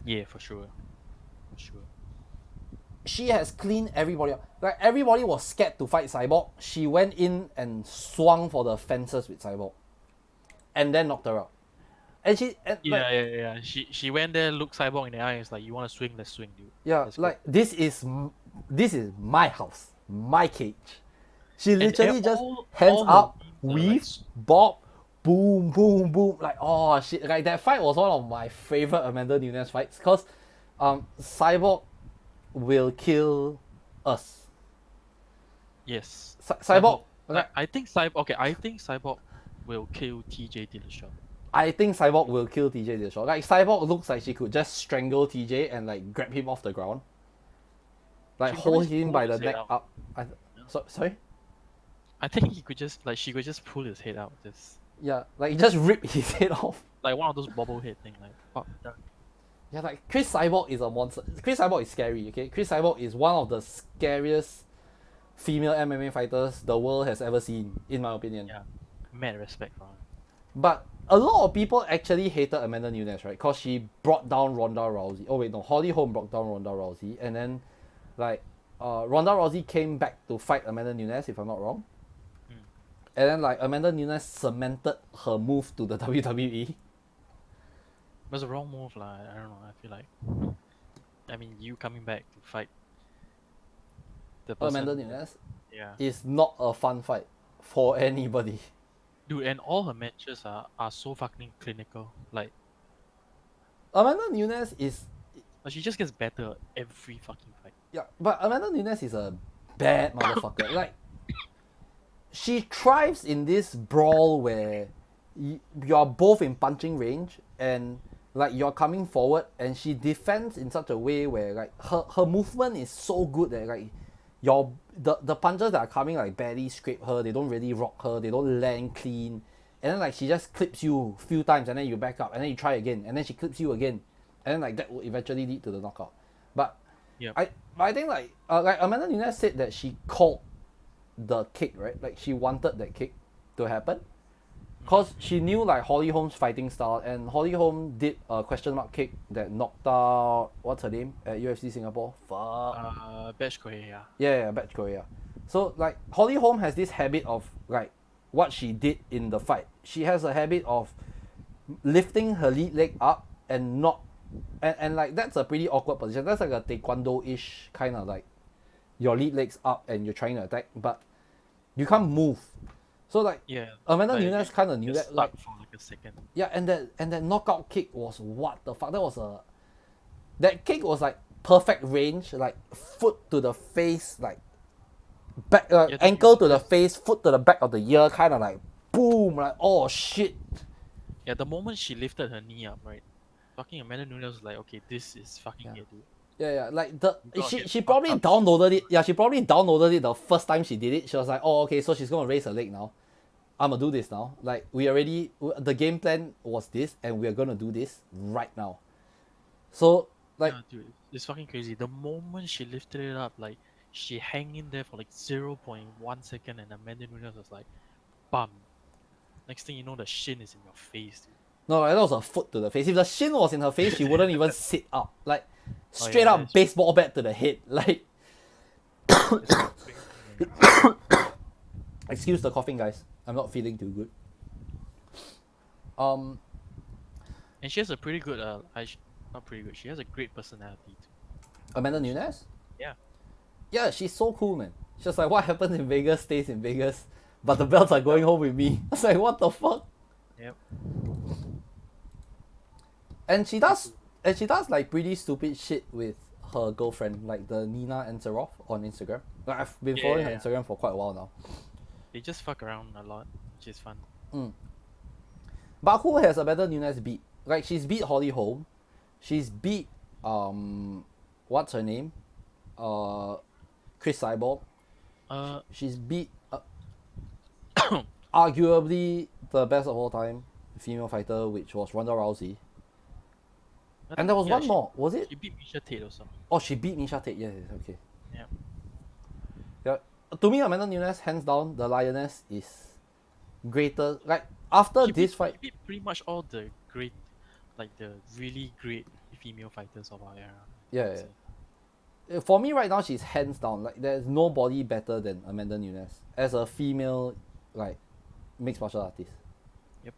Yeah, for sure. For sure. She has cleaned everybody up. Like everybody was scared to fight Cyborg. She went in and swung for the fences with Cyborg, and then knocked her out. And she and like Yeah. She went there, looked Cyborg in the eye, and was like, "You want to swing? Let's swing, dude. yeah, Let's go." like this is my house, my cage. She literally just hands all her up, moves are like weave, bob, boom, boom, boom. Like oh shit! Like that fight was one of my favorite Amanda Nunes fights because, Cyborg will kill us. yes. Cyborg. I think Cyborg. Okay, I think Cyborg will kill TJ Dillashaw. I think Cyborg will kill TJ Dillashaw. Like Cyborg looks like she could just strangle TJ and like grab him off the ground, like She probably hold him pull by the his head neck out. up. Sorry. I think he could just like she could just pull his head out, just Yeah, like just rip his head off. like one of those bobblehead thing, like pop, done. Yeah, like Chris Cyborg is a monster. Chris Cyborg is scary. Okay, Chris Cyborg is one of the scariest female MMA fighters the world has ever seen, in my opinion. Yeah, mad respect for her. But a lot of people actually hated Amanda Nunes, right? Because she brought down Ronda Rousey. Oh wait, no, Holly Holm brought down Ronda Rousey, and then like Ronda Rousey came back to fight Amanda Nunes, if I'm not wrong. And then like Amanda Nunes cemented her move to the WWE. It was a wrong move, lah. I don't know. I feel like, I mean, you coming back to fight the person. Amanda Nunes Yeah, is not a fun fight for anybody. dude, and all her matches are so fucking clinical. Like Amanda Nunes is she just gets better every fucking fight. yeah, but Amanda Nunes is a bad motherfucker. Like she thrives in this brawl where you're both in punching range and like you're coming forward and she defends in such a way where like her movement is so good that like the punches that are coming like barely scrape her, they don't really rock her, they don't land clean, and then like she just clips you a few times and then you back up and then you try again and then she clips you again and then like that will eventually lead to the knockout. But Yeah, I think like Amanda Nunes said that she called the kick, right? Like she wanted that kick to happen because she knew like Holly Holm's fighting style, and Holly Holm did a question mark kick that knocked out what's her name at UFC Singapore. Fuck. Batch Korea. Yeah, Batch Korea. So like Holly Holm has this habit of like what she did in the fight. She has a habit of lifting her lead leg up and not, and like that's a pretty awkward position. That's like a taekwondo-ish kind of like your lead legs up and you're trying to attack, but you can't move. So like Yeah. Amanda like, Nunes kind of knew just that. Like stuck for like a second. yeah, and that knockout kick was what the fuck. That kick was like perfect range, like foot to the face, like back Yeah, ankle to the face, foot to the back of the ear, kind of like boom, like oh shit. Yeah, the moment she lifted her knee up, right? Fucking Amanda Nunes was like, okay, this is fucking Yeah. it, dude. Yeah, like God, she get probably fucked up. downloaded it. Yeah, she probably downloaded it the first time she did it. She was like, oh okay, so she's gonna raise her leg now. I'm gonna do this now. Like the game plan was this, and we're gonna do this right now. So like Yeah, dude, it's fucking crazy. The moment she lifted it up, like she hang in there for like 0.1 second, and Amanda Nunes was like, bam. Next thing you know, the shin is in your face, dude. no, like, that was a foot to the face. If the shin was in her face, she wouldn't even sit up. Like straight yeah, up that's baseball bat to the head. Like It's fucking crazy, man. excuse the coughing, guys. I'm not feeling too good. And she has a pretty good, not pretty good. She has a great personality too. Amanda Nunes? Yeah. Yeah, she's so cool, man. She's like, what happens in Vegas stays in Vegas, but the belts are going home with me. I was like, what the fuck? Yep. And she does like pretty stupid shit with her girlfriend, like the Nina Ansaroff on Instagram. Like I've been following her Yeah. Instagram for quite a while now. They just fuck around a lot, which is fun. But who has Amanda Nunes beat? Like she's beat Holly Holm, she's beat what's her name? Chris Cyborg. She's beat arguably the best of all time female fighter, which was Ronda Rousey. And there was one more, was it? She beat Misha Tate also. Oh, she beat Misha Tate. Yes, okay. Yeah. Yeah. To me, Amanda Nunes, hands down, the lioness is greater. Like after this fight, She beat pretty much all the great, like the really great female fighters of our era. yeah. For me right now, she's hands down. Like there's nobody better than Amanda Nunes as a female, like mixed martial artist. Yep.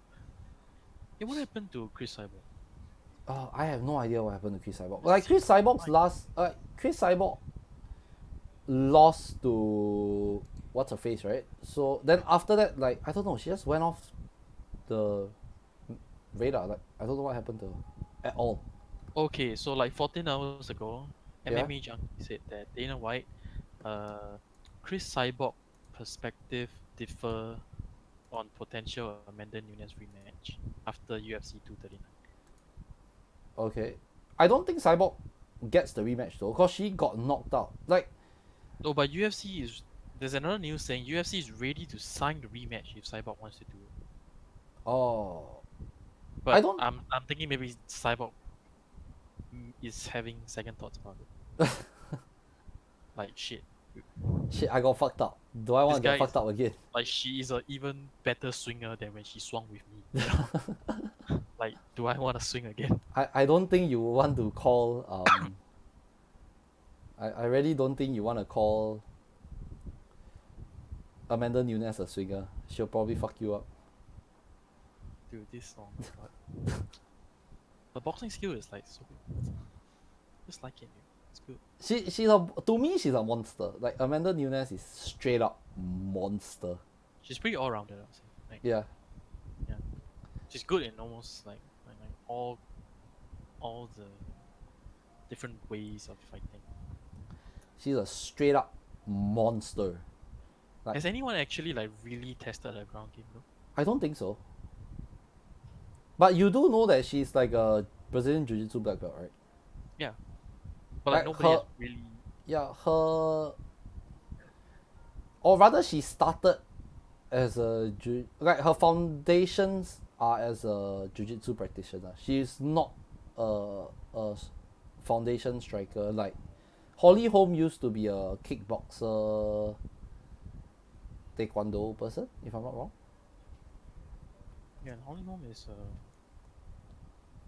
Yeah, what happened to Chris Cyborg? I have no idea what happened to Chris Cyborg. Like Chris Cyborg lost to what's her face, right? So then after that, like I don't know, she just went off the radar. Like I don't know what happened to her at all. Okay, so like 14 hours ago, Yeah. MMA Junkie said that Dana White, uh, Chris Cyborg perspective differ on potential Amanda Nunes rematch after UFC 239. Okay. I don't think Cyborg gets the rematch though, cause she got knocked out. Like Oh, but UFC is there's another news saying UFC is ready to sign the rematch if Cyborg wants to do it. oh, I But don't. I'm thinking maybe Cyborg is having second thoughts about it. Like shit, Shit, I got fucked up. Do I this want to get guy is fucked up again? like she is a even better swinger than when she swung with me. You know, like do I want to swing again? I don't think you want to call I really don't think you want to call Amanda Nunes a swinger. She'll probably fuck you up. Dude, this oh my god, the boxing skill is like so good. Just like it, dude. It's good. She's a to me she's a monster. Like Amanda Nunes is straight up monster. She's pretty all rounded, I would say. Like Yeah. yeah, she's good in almost like all the different ways of fighting. She's a straight up monster. Like Has anyone actually like really tested her ground game though? I don't think so. But you do know that she's like a Brazilian Jiu Jitsu black belt, right? Yeah, but like Like nobody her has really. yeah, her or rather she started as a like her foundations are as a jiu-jitsu practitioner. She's not a foundation striker. Like Holly Holm used to be a kickboxer, taekwondo person, if I'm not wrong. Yeah, and Holly Holm is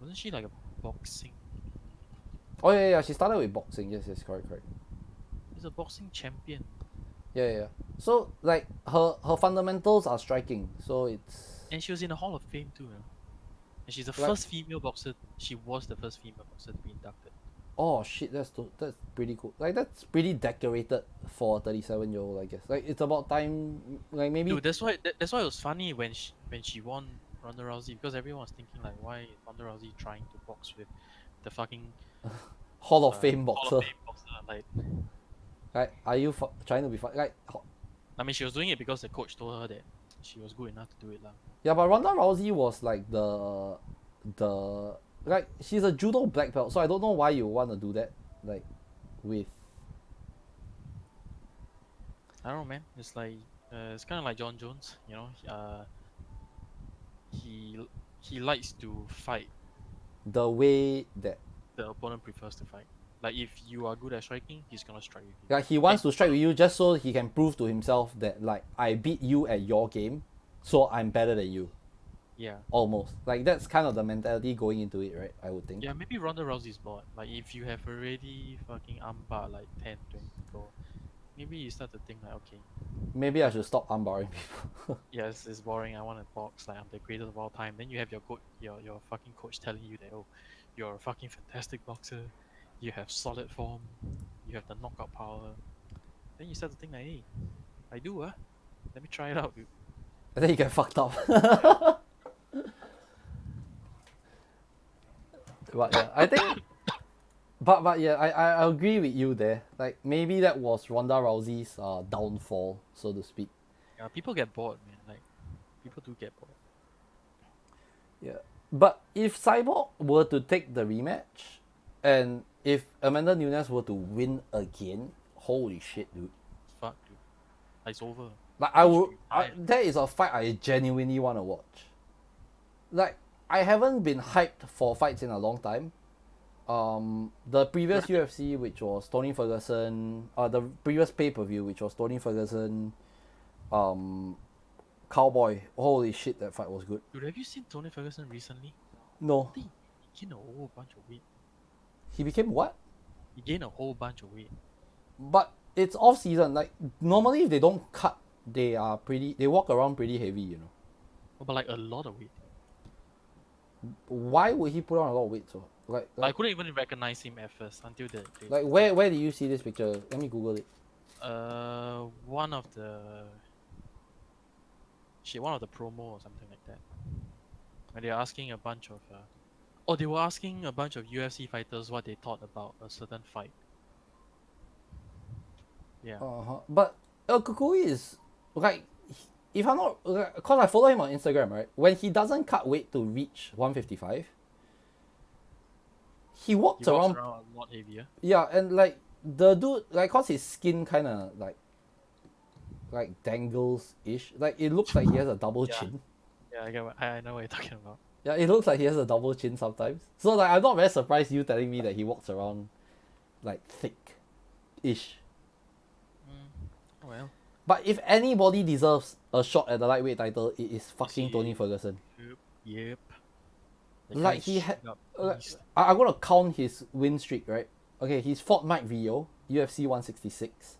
wasn't she like a boxing? Oh yeah, she started with boxing. Yes, correct. She's a boxing champion. Yeah. So like her fundamentals are striking. So it's And she was in the Hall of Fame too, you know? And she's the like first female boxer. She was the first female boxer to be inducted. oh shit, that's pretty cool. Like that's pretty decorated for a 37-year-old, I guess. Like it's about time. Like maybe Dude, that's why it was funny when she won Ronda Rousey because everyone was thinking like, why is Ronda Rousey trying to box with the fucking Hall of Fame Hall of boxer. Fame boxer? Like, Like, are you trying to be like? I mean, she was doing it because the coach told her that she was good enough to do it, lah. Yeah, but Ronda Rousey was like the like she's a judo black belt, so I don't know why you want to do that. Like, with I don't know, man. It's like it's kind of like John Jones, you know. He he likes to fight the way that the opponent prefers to fight. Like if you are good at striking, he's gonna strike with you. like he wants to strike with you just so he can prove to himself that like I beat you at your game, so I'm better than you. Yeah. Almost like that's kind of the mentality going into it, right? I would think. Yeah, maybe Ronda Rousey's bored. Like if you have already fucking armbar like 10, 20 people, maybe you start to think like, okay, Maybe I should stop armbarring people. yes, it's boring. I want to box. Like I'm the greatest of all time. Then you have your coach, your fucking coach telling you that oh, you're a fucking fantastic boxer. You have solid form. You have the knockout power. Then you start to think like, hey, I do Let me try it out, dude. And then you get fucked up. But yeah, I think. But yeah, I agree with you there. Like maybe that was Ronda Rousey's downfall, so to speak. Yeah, people get bored, man. Like people do get bored. Yeah. But if Cyborg were to take the rematch, and if Amanda Nunes were to win again, holy shit, dude! Fuck, dude. It's over. Like I She should would, be fine. that is a fight I genuinely want to watch. Like I haven't been hyped for fights in a long time. The previous UFC, which was Tony Ferguson, the previous pay-per-view, which was Tony Ferguson, Cowboy. Holy shit, that fight was good. Dude, have you seen Tony Ferguson recently? No, I think he gained a whole bunch of weight. he became what? He gained a whole bunch of weight. But it's off season. Like normally, if they don't cut, they walk around pretty heavy, you know. Oh, but like a lot of weight. Why would he put on a lot of weight? So I couldn't even recognize him at first until they like where did you see this picture? Let me Google it. one of the one of the promo or something like that. And they're asking a bunch of they were asking a bunch of UFC fighters what they thought about a certain fight. Yeah. But Kukui is like, if I'm not, cause I follow him on Instagram, right? When he doesn't cut weight to reach 155, he walks He walks around. around a lot heavier. Yeah, and like the dude, like, cause his skin kind of like dangles ish. Like it looks like he has a double Yeah. chin. Yeah, I know what you're talking about. Yeah, it looks like he has a double chin sometimes. So like I'm not very surprised you telling me that he walks around like thick ish. Oh well. But if anybody deserves a shot at the lightweight title, it is fucking Tony Ferguson. Yep. Like he had, I'm gonna count his win streak, right? Okay, he's fought Mike Rio, UFC 166,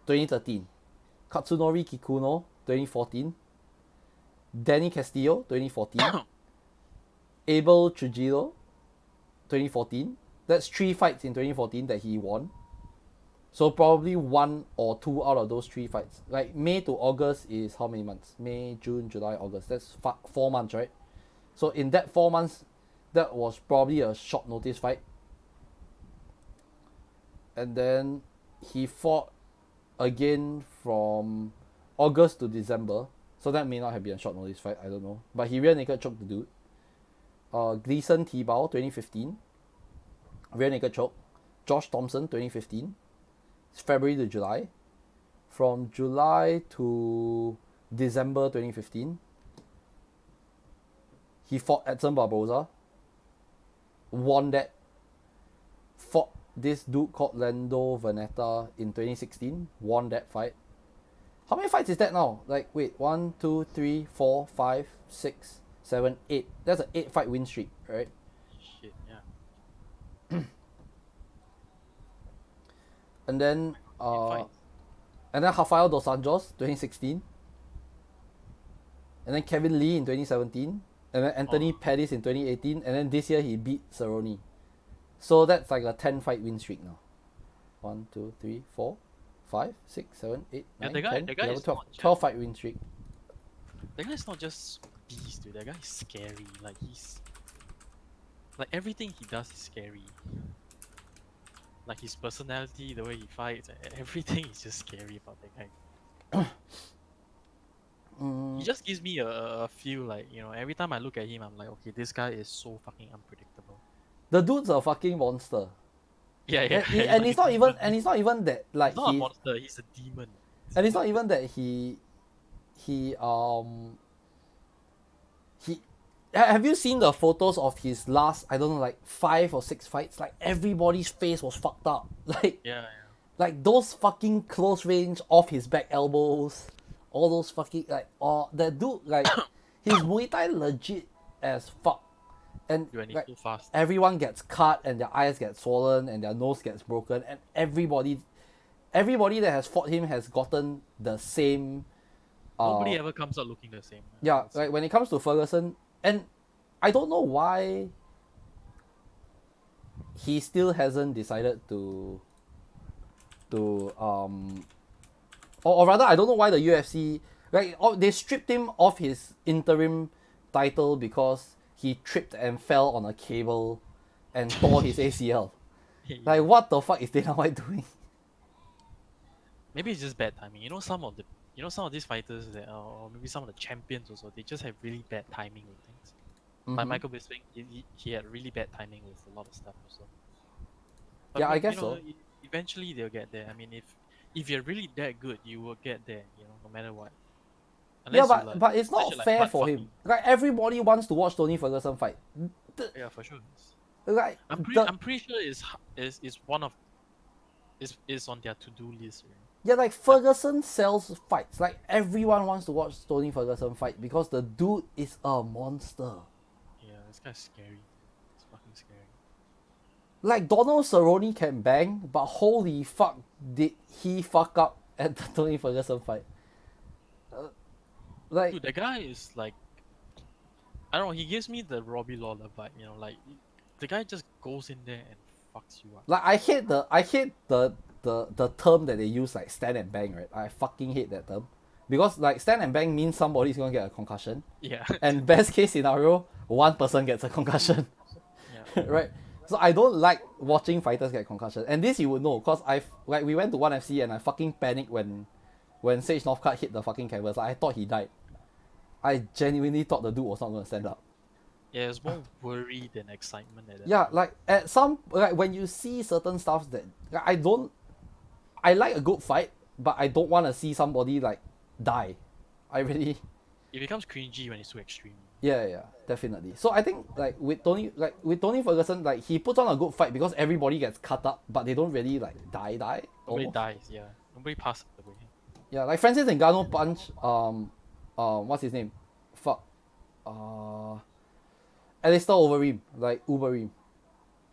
2013. Katsunori Kikuno, 2014. Danny Castillo, 2014. Abel Trujillo, 2014. That's 3 fights in 2014 that he won. So probably 1 or 2 out of those 3 fights. Like May to August is how many months? May, June, July, August. That's 4 months, right? So in that 4 months, that was probably a short notice fight. And then he fought again from August to December. So that may not have been a short notice fight, I don't know. But he rear naked choked the dude. Gleason Tibau, 2015. Rear naked choke. Josh Thompson, 2015. It's February to July. From July to December 2015, he fought Edson Barboza. Won that. Fought this dude called Lando Veneta in 2016. Won that fight. How many fights is that now? Like, wait, 1, 2, 3, 4, 5, 6, 7, 8. That's an 8 fight win streak, right? Shit, yeah. And then Rafael Dos Anjos, 2016. And then Kevin Lee in 2017. And then Anthony Pettis in 2018. And then this year he beat Cerrone. So that's like a 10 fight win streak now. 1, 2, 3, 4, 5, 6, 7, 8, 9, the guy 10, is 11, 12. not 12 fight win streak. The guy's not just beast, dude. That guy is scary. Like he's like everything he does is scary. Like his personality, the way he fights, everything is just scary about that guy. He just gives me a feel like, you know, every time I look at him, I'm like, okay, this guy is so fucking unpredictable. The dude's a fucking monster. Yeah. And it's not even that like he's not a monster. He's a demon. And it's not even that he have you seen the photos of his last, I don't know, like 5 or 6 fights? Like everybody's face was fucked up. Like Yeah. like those fucking close range off his back elbows, all those fucking like that dude, like his Muay Thai legit as fuck. And Dude, and he's like, so fast. everyone gets cut and their eyes get swollen and their nose gets broken, and everybody that has fought him has gotten the same. Nobody ever comes out looking the same. Yeah, like when it comes to Ferguson, and I don't know why he still hasn't decided to or rather I don't know why the UFC, like, they stripped him of his interim title because he tripped and fell on a cable and tore his ACL. Like, what the fuck is Dana White doing? Maybe it's just bad timing. You know, some of these fighters that or maybe some of the champions also, they just have really bad timing with things. Like Michael Bisping, he had really bad timing with a lot of stuff also. But Yeah, I guess so. Eventually they'll get there. I mean, if you're really that good, you will get there. You know, no matter what. Unless but it's not fair for him. Like everybody wants to watch Tony Ferguson fight. Yeah, for sure. Like I'm pretty sure is one of is on their to-do list. Right? Yeah, like Ferguson sells fights. Like everyone wants to watch Tony Ferguson fight because the dude is a monster. Yeah, this guy's scary. It's fucking scary. Like Donald Cerrone can bang, but holy fuck, did he fuck up at the Tony Ferguson fight? Like, dude, the guy is like I don't know. He gives me the Robbie Lawler vibe. You know, like the guy just goes in there and fucks you up. Like I hate the term that they use, like stand and bang, right? I fucking hate that term. Because like stand and bang means somebody's gonna get a concussion. Yeah. And best case scenario, one person gets a concussion. Yeah. Right? So I don't like watching fighters get concussion. And this you would know, cause we went to 1FC and I fucking panicked when Sage Northcutt hit the fucking canvas. Like I thought he died. I genuinely thought the dude was not gonna stand up. Yeah, it's more worry than excitement at that Yeah, point. like at some like when you see certain stuff that like, I like a good fight, but I don't want to see somebody like die. I really It becomes cringy when it's too extreme. yeah, definitely. So I think with Tony Ferguson, like he puts on a good fight because everybody gets cut up, but they don't really like die. Nobody Almost. dies. Yeah. Nobody passes away. Yeah, like Francis Ngannou punch what's his name? Fuck. Alistair Overeem, like Ubereem.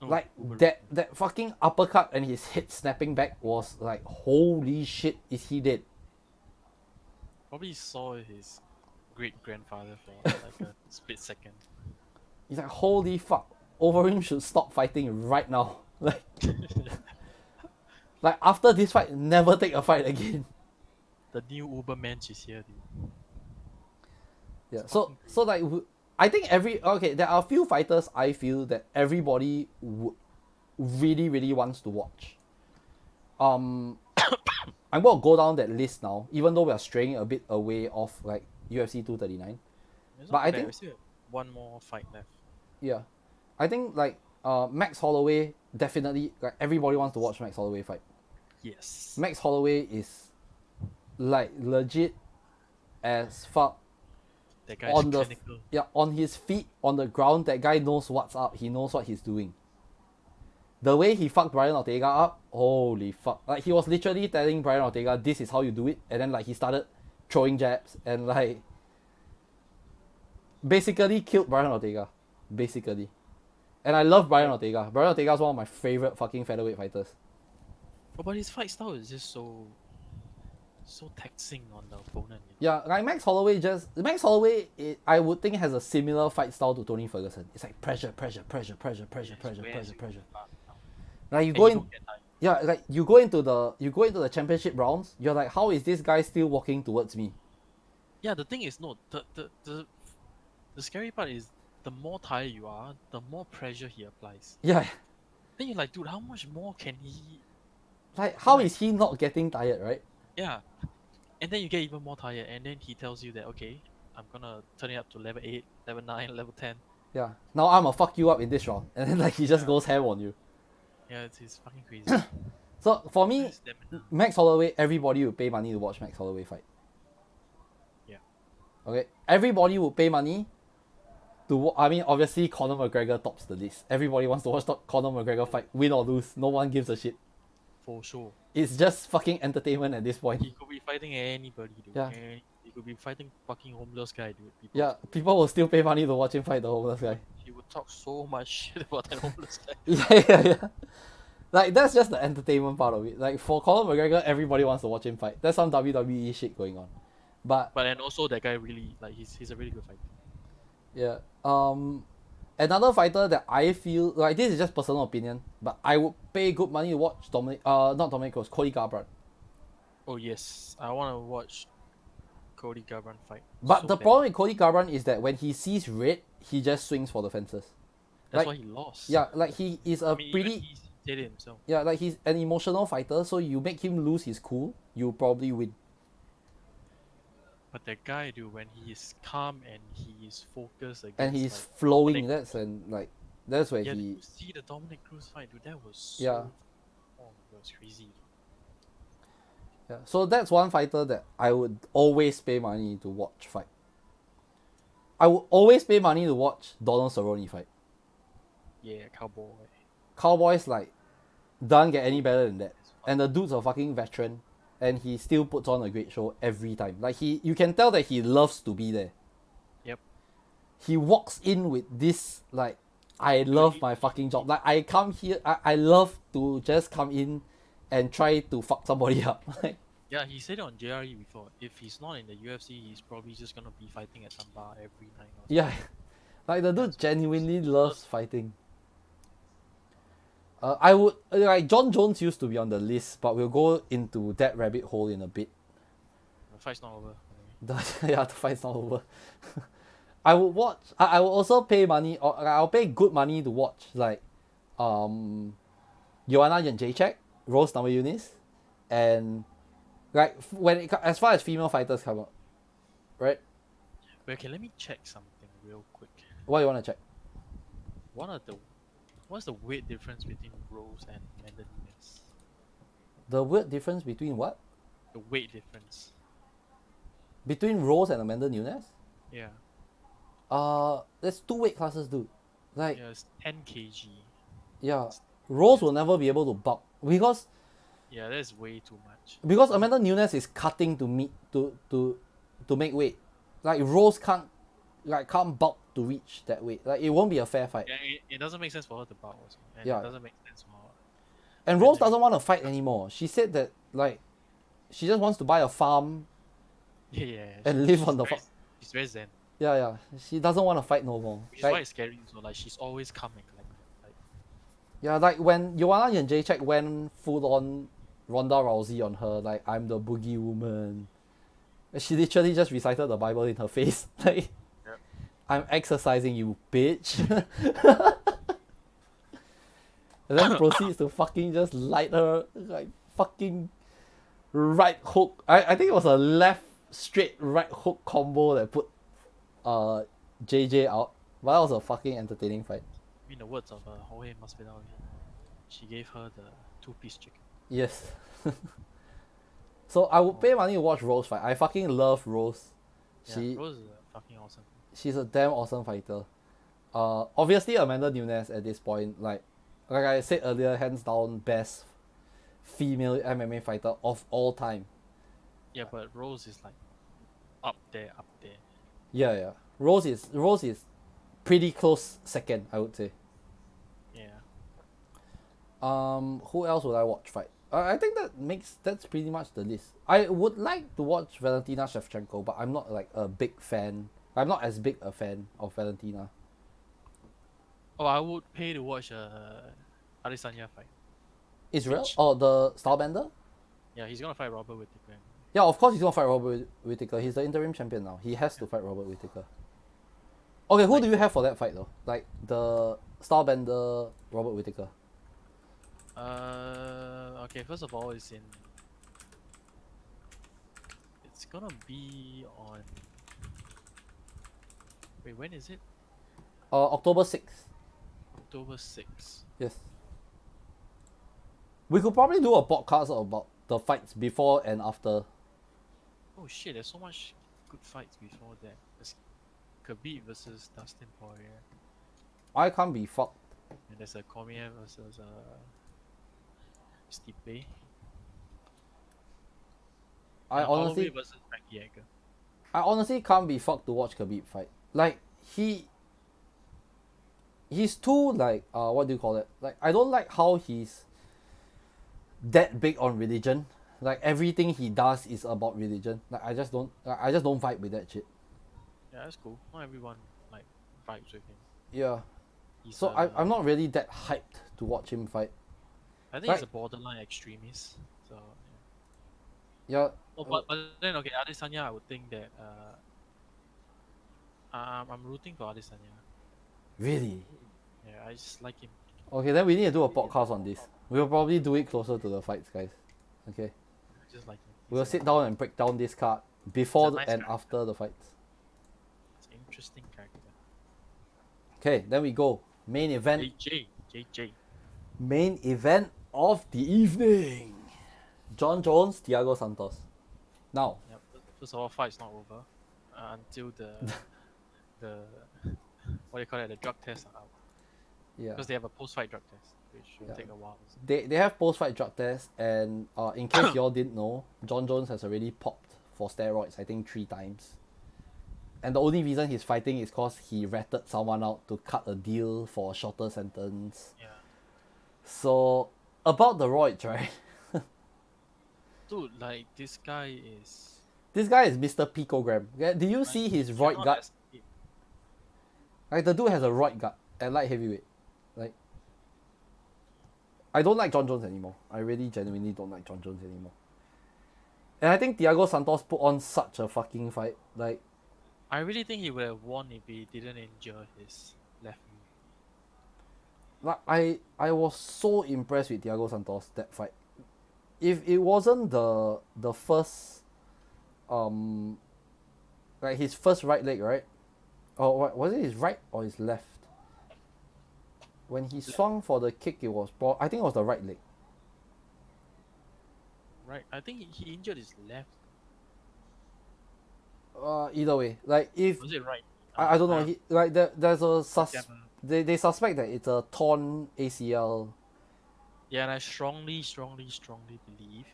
Oh, Like Uber. that fucking uppercut and his head snapping back was like holy shit, is he dead? Probably saw his great grandfather for like a split second. He's like holy fuck. Overeem should stop fighting right now. Like after this fight, never take a fight again. The new Ubermensch is here, dude. Yeah. It's So fucking so like I think there are a few fighters I feel that everybody would really wants to watch. I'm gonna go down that list now, even though we are straying a bit away off like UFC 239. It's But not I bad. think We still have one more fight left. yeah, I think like Max Holloway definitely like everybody wants to watch Max Holloway fight. Yes. Max Holloway is like legit as fuck That guy's on the clinical. on his feet on the ground. That guy knows what's up. He knows what he's doing. The way he fucked Brian Ortega up, holy fuck! Like he was literally telling Brian Ortega, "This is how you do it," and then like he started throwing jabs and like basically killed Brian Ortega, basically. And I love Brian Ortega. Brian Ortega is one of my favorite fucking featherweight fighters. Oh, but his fight style is just so taxing on the opponent. You know? Yeah, like Max Holloway, I would think has a similar fight style to Tony Ferguson. It's like pressure. Yes, wears you far down. Like you And go you in, don't get tired. yeah, like you go into the championship rounds. You're like, how is this guy still walking towards me? Yeah, the thing is, no, the scary part is the more tired you are, the more pressure he applies. Yeah, Then you're like, dude, how much more can he? like how Like- is he not getting tired, right? Yeah. And then you get even more tired, and then he tells you that, okay, I'm gonna turn it up to level 8, level 9, level 10. Yeah. Now I'm gonna fuck you up in this round, and then like he just Yeah. goes ham on you. Yeah, it's fucking crazy. So for me, It's stamina. Max Holloway, everybody would pay money to watch Max Holloway fight. Yeah. Okay, everybody would pay money I mean, obviously Conor McGregor tops the list. Everybody wants to watch Conor McGregor fight, win or lose. No one gives a shit. For sure. It's just fucking entertainment at this point. He could be fighting anybody, dude. Yeah. He could be fighting fucking homeless guy, dude. Yeah, people will still pay money to watch him fight the homeless guy. He would talk so much shit about that homeless guy. Yeah. Like that's just the entertainment part of it. Like for Conor McGregor, everybody wants to watch him fight. There's some WWE shit going on, but But and also that guy really like he's a really good fighter. yeah. Another fighter that I feel like this is just personal opinion, but I would pay good money to watch not Dominic Cruz, Cody Garbrandt. Oh yes, I want to watch Cody Garbrandt fight. But so the bad. problem with Cody Garbrandt is that when he sees red, he just swings for the fences. That's like- why he lost. Yeah, like he is a I mean, even pretty he said it himself. yeah, like he's an emotional fighter. So you make him lose his cool, you probably win. But that guy, dude, when he is calm and he is focused against, And he's like, flowing. Dominic That's where yeah, he you see the Dominic Cruz fight, dude. That was so. Yeah. Oh, that was crazy. yeah. So that's one fighter that I would always pay money to watch fight. I would always pay money to watch Donald Cerrone fight. Yeah, cowboy. Cowboys like doesn't get any better than that. And the dude's a fucking veteran, and he still puts on a great show every time. Like you can tell that he loves to be there. Yep. He walks in with this like, I love my fucking job. Like I come here, I love to just come in, and try to fuck somebody up. Like, Yeah, he said it on JRE before. If he's not in the UFC, he's probably just gonna be fighting at some bar every night. Or yeah, Like the dude That's genuinely loves fighting. I would like John Jones used to be on the list, but we'll go into that rabbit hole in a bit. the fight's not over anyway. Yeah, the fight's not over. I would watch. I will also pay money, or I'll pay good money to watch like, Joanna Jędrzejczyk, Rose Namajunas, and like as far as female fighters come out, right? Wait, okay, let me check something real quick. What you wanna check? What's the weight difference between Rose and Amanda Nunes? The weird difference between what? The weight difference. Between Rose and Amanda Nunes? Yeah. There's two weight classes, dude. Like, Yeah, it's 10 kg. yeah, Rose will never be able to bulk because Yeah, that's way too much. Amanda Nunes is cutting to meet to make weight. Like Rose can't bulk to reach that weight. Like it won't be a fair fight. Yeah, it doesn't make sense for her to bulk also. And Yeah. it doesn't make sense for And Rose doesn't want to fight anymore. She said that like she just wants to buy a farm yeah, and live on the farm. She's very zen. Yeah. She doesn't want to fight no more. Which is why it's scary. So like she's always coming like Yeah, like when Joanna Jędrzejczyk went full on Ronda Rousey on her, like I'm the boogie woman. She literally just recited the Bible in her face. Like, Yep. I'm exercising you, bitch. And then proceeds to fucking just light her like fucking right hook. I think it was a left straight right hook combo that put JJ out. But that was a fucking entertaining fight. in the words of Jorge Masvidal, she gave her the 2-piece chicken. Yes. So I would pay money to watch Rose fight. I fucking love Rose. Yeah, Rose is fucking awesome. She's a damn awesome fighter. Obviously Amanda Nunes at this point, like I said earlier, hands down best female MMA fighter of all time. Yeah, but Rose is like up there. Yeah. Rose is pretty close second, I would say. Yeah. Who else would I watch fight? I think that's pretty much the list. I would like to watch Valentina Shevchenko, but I'm not like a big fan. I'm not as big a fan of Valentina. Oh, I would pay to watch Adesanya fight. Israel? Which- Oh, the Stylebender? Yeah, he's gonna fight Robert Whittaker. Yeah, of course he's gonna fight Robert Whittaker. He's the interim champion now. He has to fight Robert Whittaker. Okay, who do you have for that fight though? Like the Stylebender, Robert Whittaker. Okay. First of all, it's gonna be on. Wait, when is it? October 6th. October 6th. Yes. We could probably do a podcast about the fights before and after. Oh shit! There's so much good fights before that. There's Khabib versus Dustin Poirier, I can't be fucked. and there's a Cormier versus Stipe. I and Holloway honestly versus Frankie Edgar. I honestly can't be fucked to watch Khabib fight. Like he's too like what do you call it? Like I don't like how he's that big on religion. Like everything he does is about religion. Like I just don't vibe with that shit. Yeah, that's cool. Not everyone like vibes with him. Yeah. He's So I'm not really that hyped to watch him fight. I think Right. he's a borderline extremist. So. Yeah. Oh, but then okay, Adesanya, I would think that I'm rooting for Adesanya. Really? Yeah, I just like him. Okay, then we need to do a podcast on this. We'll probably do it closer to the fights, guys. Okay. I just like him. We'll sit down and break down this card before nice and character. after the fights. It's an interesting character. Okay, then we go. Main event. JJ. Main event of the evening. John Jones, Thiago Santos. Now, Yep. First of all, fight's not over until the what do you call it? The drug tests are out. yeah. Because they have a post-fight drug test, which will Yeah. take a while. They have post-fight drug tests, and in case y'all didn't know, John Jones has already popped for steroids, I think 3 times. And the only reason he's fighting is because he ratted someone out to cut a deal for a shorter sentence. Yeah. So, about the roids, right? Dude, like this guy is. This guy is Mr. Picogram. Okay? Did you Like, see his he roid cannot gut? escape. Like the dude has a right gut at light heavyweight. Like I don't like John Jones anymore. I really genuinely don't like John Jones anymore. And I think Thiago Santos put on such a fucking fight. Like I really think he would have won if he didn't injure his left knee. I was so impressed with Thiago Santos that fight. If it wasn't the first like his first right leg, right? Or what was it, his right or his left? When he swung for the kick, it was I think it was the right leg. Right, I think he injured his left. Either way, like if Was it right? I don't know, like there's a Yeah, they suspect that it's a torn ACL. yeah, and I strongly believe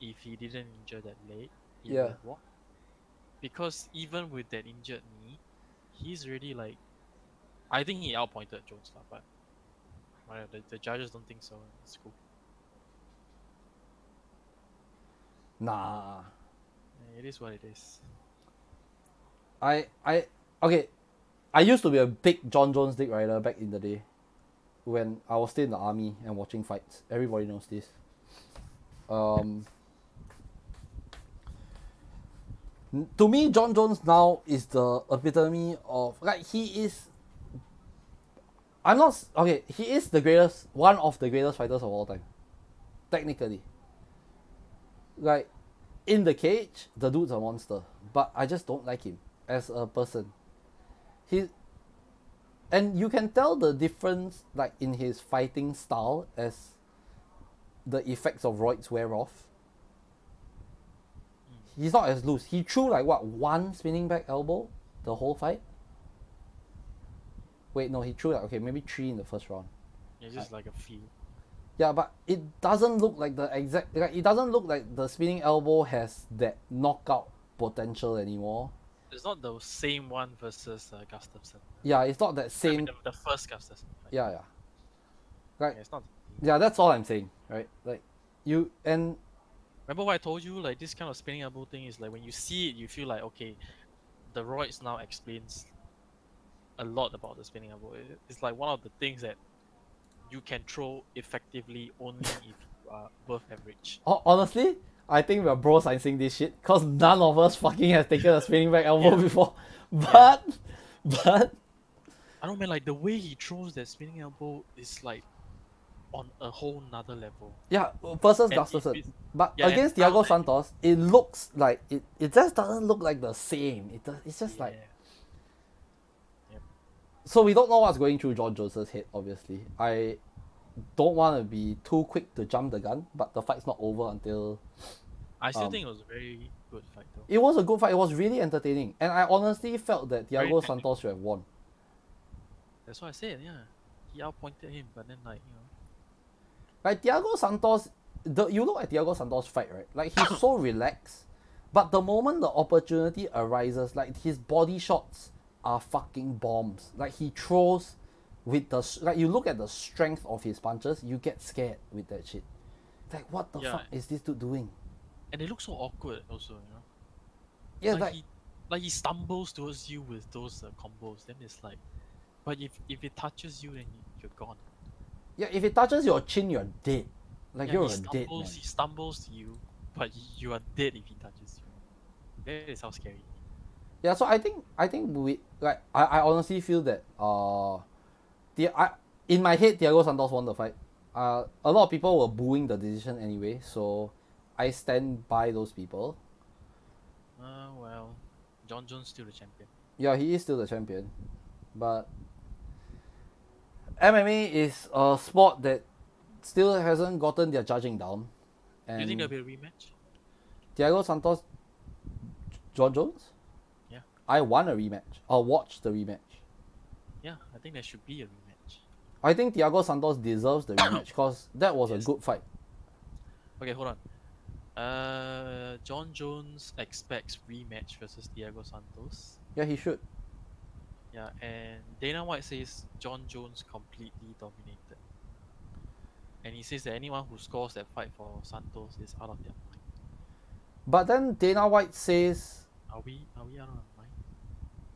if he didn't injure that leg, he Yeah. would have won. Because even with that injured knee, he's really like, I think he outpointed Jones, but the judges don't think so. It's cool. Nah. It is what it is. Okay. I used to be a big John Jones dick rider back in the day, when I was still in the army and watching fights. Everybody knows this. To me, John Jones now is the epitome of, like, he is. I'm not okay. He is the greatest, one of the greatest fighters of all time, technically. Like, in the cage, the dude's a monster, but I just don't like him as a person. And you can tell the difference, like, in his fighting style as the effects of roids wear off. He's not as loose. He threw like what, one spinning back elbow the whole fight. Wait, no, he threw like, okay, maybe 3 in the first round. Yeah, just like a few. Yeah, but it doesn't look like the exact, like, it doesn't look like the spinning elbow has that knockout potential anymore. It's not the same one versus Gustafsson. Yeah, it's not that same. I mean, the first Gustafsson fight. Yeah. Like, Yeah, it's not. yeah, that's all I'm saying, right? Like, you and Remember what I told you? Like, this kind of spinning elbow thing is like when you see it, you feel like, okay, the roids now explains a lot about the spinning elbow. It's like one of the things that you can throw effectively only if you are above average. honestly, I think we're bro sciencing this shit because none of us fucking has taken a spinning back elbow before. But I don't mean, like, the way he throws that spinning elbow is like on a whole nother level. yeah, versus And Gustafsson. But yeah, and against now, Thiago like, Santos, it looks like it just doesn't look like the same. It's just like. Yep. So we don't know what's going through John Jones' head, obviously. I don't want to be too quick to jump the gun, but the fight's not over until. I still think it was a very good fight though. It was a good fight. It was really entertaining. And I honestly felt that Very Thiago technical. Santos should have won. That's what I said, yeah. He outpointed him, but then, like, Like, Thiago Santos, you look at Thiago Santos fight, right? Like, he's so relaxed, but the moment the opportunity arises, like, his body shots are fucking bombs. Like, he throws with the, like, you look at the strength of his punches, you get scared with that shit. Like, what the fuck is this dude doing? And it looks so awkward also, Yeah, like he stumbles towards you with those combos, then it's like, but if it touches you, then you're gone. yeah, if it touches your chin, you're dead. Like, Yeah, you're he a dead man. He stumbles to you, but you are dead if he touches you. That is how scary. Yeah, so I think we, like, I honestly feel that in my head, Thiago Santos won the fight. A lot of people were booing the decision anyway, so I stand by those people. Well, John Jones still the champion. Yeah, he is still the champion, but MMA is a sport that still hasn't gotten their judging down. Do you think there'll be a rematch? Thiago Santos, John Jones? Yeah. I want a rematch. I'll watch the rematch. Yeah, I think there should be a rematch. I think Thiago Santos deserves the rematch because that was a good fight. Okay, hold on. John Jones expects rematch versus Thiago Santos. Yeah, he should. Yeah, and Dana White says John Jones completely dominated. And he says that anyone who scores that fight for Santos is out of their mind. But then Dana White says, Are we out of our mind?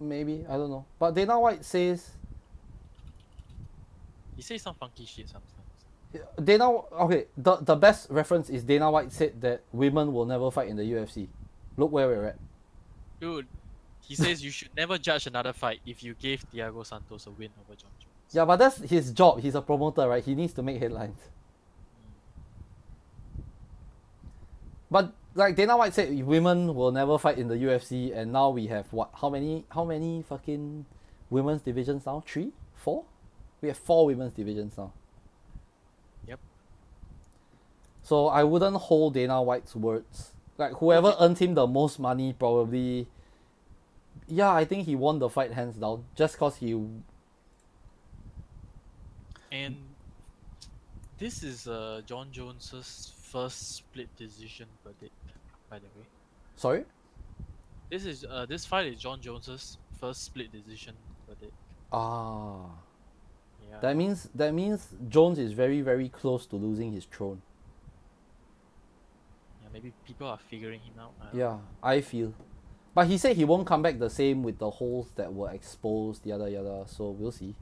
maybe, I don't know. But Dana White says He says some funky shit sometimes. The best reference is Dana White said that women will never fight in the UFC. Look where we're at. Dude, he says you should never judge another fight if you gave Thiago Santos a win over John Jones. Yeah, but that's his job. He's a promoter, right? He needs to make headlines. But like Dana White said, women will never fight in the UFC, and now we have what? How many fucking women's divisions now? 3? 4? We have 4 women's divisions now. Yep. So I wouldn't hold Dana White's words. Like whoever earned him the most money probably. Yeah, I think he won the fight hands down just cause he. And this is John Jones's first split decision verdict, by the way. Sorry. This fight is John Jones's first split decision verdict. Ah. Yeah. That means Jones is very very close to losing his throne. Yeah, maybe people are figuring him out. Yeah, I feel. But he said he won't come back the same with the holes that were exposed, yada. So we'll see.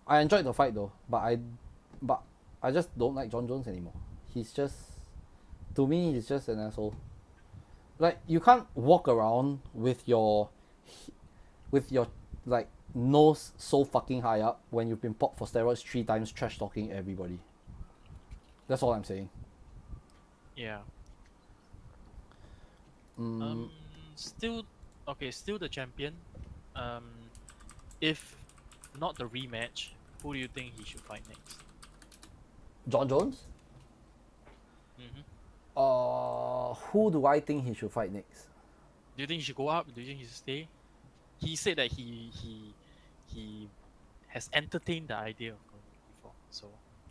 I enjoyed the fight though, but I just don't like John Jones anymore. He's just, to me, he's just an asshole. Like you can't walk around with your like nose so fucking high up when you've been popped for steroids 3 times, trash talking everybody. That's all I'm saying. Yeah. Still the champion. If not the rematch, who do you think he should fight next? John Jones? Who do I think he should fight next? Do you think he should go up? Do you think he should stay? He said that he has entertained the idea of going before. So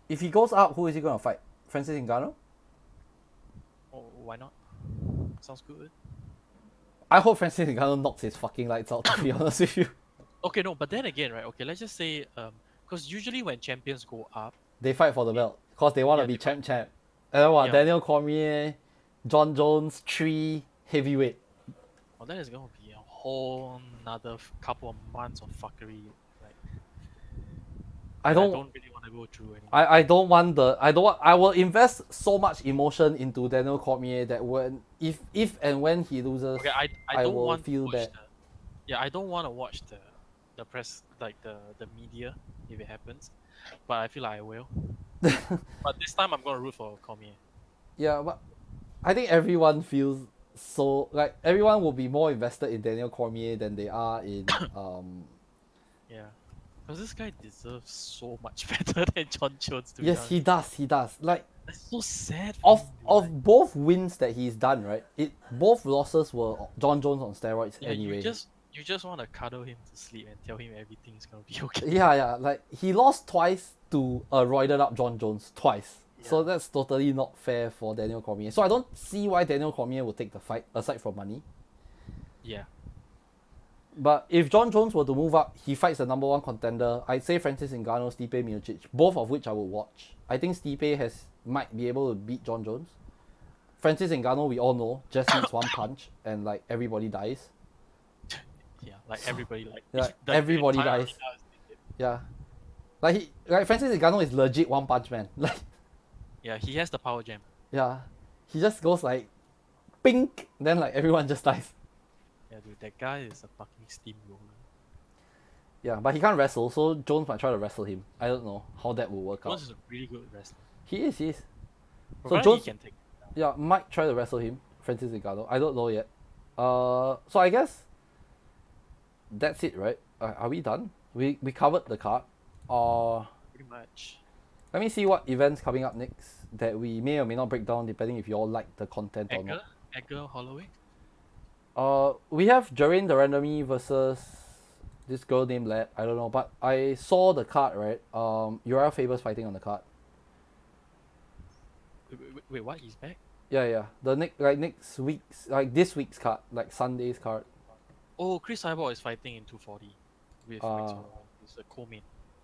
if he goes up, who is he gonna fight? Francis Ngannou? oh, why not? Sounds good. I hope Francis Ngannou knocks his fucking lights out, to be honest with you. Okay, no, but then again, right? Okay, let's just say, because usually when champions go up, they fight for the belt because they want to be champ. And then what? Yeah. Daniel Cormier, John Jones, 3 heavyweight. well, that is going to be a whole another couple of months of fuckery. Like, I don't don't really want to go through anymore. I don't want the I will invest so much emotion into Daniel Cormier that when if and when he loses, Okay, I I don't will want feel to watch bad. I don't want to watch the press, like the media, if it happens, but I feel like I will. But this time I'm gonna root for Cormier. Yeah, but I think everyone feels so like everyone will be more invested in Daniel Cormier than they are in Yeah, because this guy deserves so much better than John Jones. To be Yes, honest. he does. Like That's so sad. For him, dude. of both wins that he's done, right? Both losses were John Jones on steroids Yeah, anyway. you just want to cuddle him to sleep and tell him everything's gonna be okay. Yeah, like he lost twice to a roided up John Jones twice. So Yeah. that's totally not fair for Daniel Cormier. So I don't see why Daniel Cormier will take the fight aside from money. Yeah. But if John Jones were to move up, he fights the number 1 contender. I'd say Francis Ngannou, Stipe Miocic, both of which I would watch. I think Stipe might be able to beat John Jones. Francis Ngannou, we all know, just needs one punch and like everybody dies. Yeah, like everybody Yeah, the everybody entire dies. arena is naked. Yeah, like Francis Ngannou is legit one punch man. Like Yeah, he has the power jam. yeah, he just goes like, pink, then like everyone just dies. Yeah, dude, that guy is a fucking steamroller. Yeah, but he can't wrestle, so Jones might try to wrestle him. I don't know how that will work Jones out. is a really good wrestler. He is. So Provided Jones, he can take. yeah, might try to wrestle him, Francis Ngannou. I don't know yet. So I guess that's it, right? Are we done? We covered the card. Pretty much. Let me see what events coming up next that we may or may not break down depending if you all like the content or not. Edgar Holloway. We have Jermaine the Randomy versus this girl named Lad. I don't know, but I saw the card, right? Uriah Faber's fighting on the card. Wait, what? He's back? Yeah. Next week's, like this week's card, like Sunday's card. Oh, Chris Cyborg is fighting in 240 with Max Holloway. It's a co-main.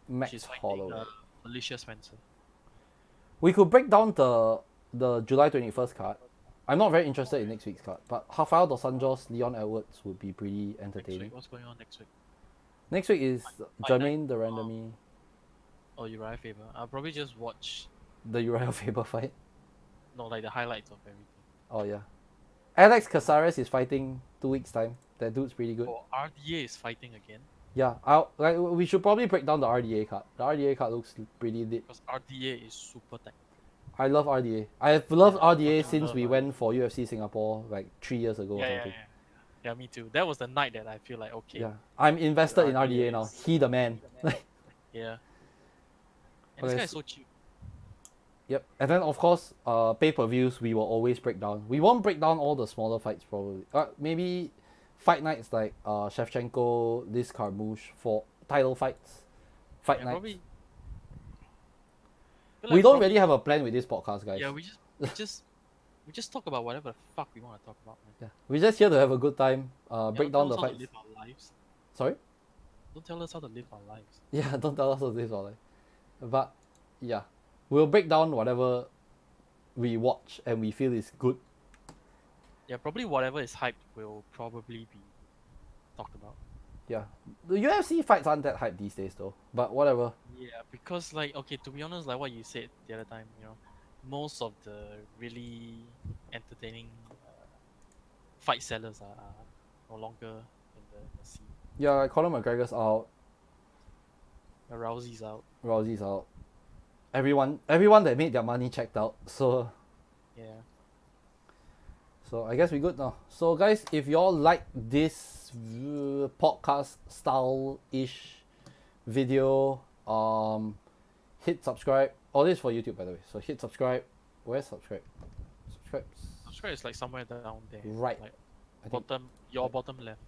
Max She's fighting Holloway. Alicia Spencer. We could break down the July 21st card. I'm not very interested in next week's card, but Rafael dos Anjos, Leon Edwards would be pretty Next entertaining. week, what's going on next week? Next week is Fight Jermaine night? the Randomy. Oh, Uriah Faber. I'll probably just watch The Uriah Faber fight. like the highlights of everything. Oh yeah. Alex Caceres is fighting 2 weeks time. That dude's pretty good. Oh, RDA is fighting again Yeah, we should probably break down the RDA card. The RDA card looks pretty lit. because RDA is super technical. I love RDA. I've loved Yeah, RDA fucking since love we RDA. went for UFC Singapore like 3 years ago or Yeah, yeah, something. yeah. Yeah, me too. That was the night that I feel like okay. Yeah, I'm invested in RDA now. is- He the man. Yeah. And Okay, this guy is so cheap. Yep. And then of course, pay-per-views we will always break down. We won't break down all the smaller fights probably. Maybe fight nights like Shevchenko, Liz Carmouche for title fights. Fight Yeah, nights. probably. feel We like don't probably- really have a plan with this podcast, guys. Yeah, we just talk about whatever the fuck we want to talk about, man. Yeah. We're just here to have a good time. Yeah, Break don't down the tell us how fights. to live our lives. Sorry? Don't tell us how to live our lives. Yeah, don't tell us what this or like. But yeah, we'll break down whatever we watch and we feel is good. Yeah, probably whatever is hyped will probably be talked about. Yeah, the UFC fights aren't that hype these days though. But whatever. Yeah, because like okay, to be honest, like what you said the other time, most of the really entertaining fight sellers are no longer in the scene. Yeah, like Conor McGregor's out, Rousey's out. Rousey's out. Everyone that made their money checked out. So I guess we're good now. So guys, if y'all like this podcast style ish video, hit subscribe. All this for YouTube by the way. So hit subscribe. Where's subscribe? Subscribe is like somewhere down there. Right. Like I think your bottom left.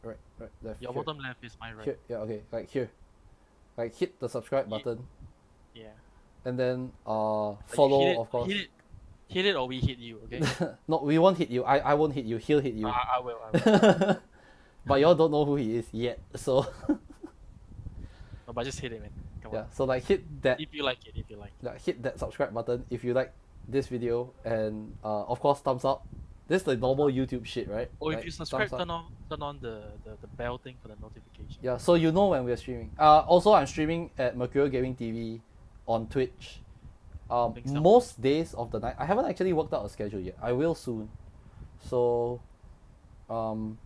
right, left. Your here. bottom left is my right. Here, yeah, okay, like here. Like hit the subscribe Ye- button Yeah. and then Like, you follow hit it, of course. Hit it or we hit you, okay? No, we won't hit you. I won't hit you. He'll hit you. I will. But y'all don't know who he is yet. So No, but just hit it, man. Come yeah, on. so like hit that If you like it. like hit that subscribe button if you like this video and of course thumbs up. This is the normal YouTube shit, right? Or Like, if you subscribe, thumbs up. turn on the bell thing for the notification. Yeah, so you know when we're streaming. Also I'm streaming at Mercurial Gaming TV on Twitch. Think so. Most days of the night. I haven't actually worked out a schedule yet. I will soon. So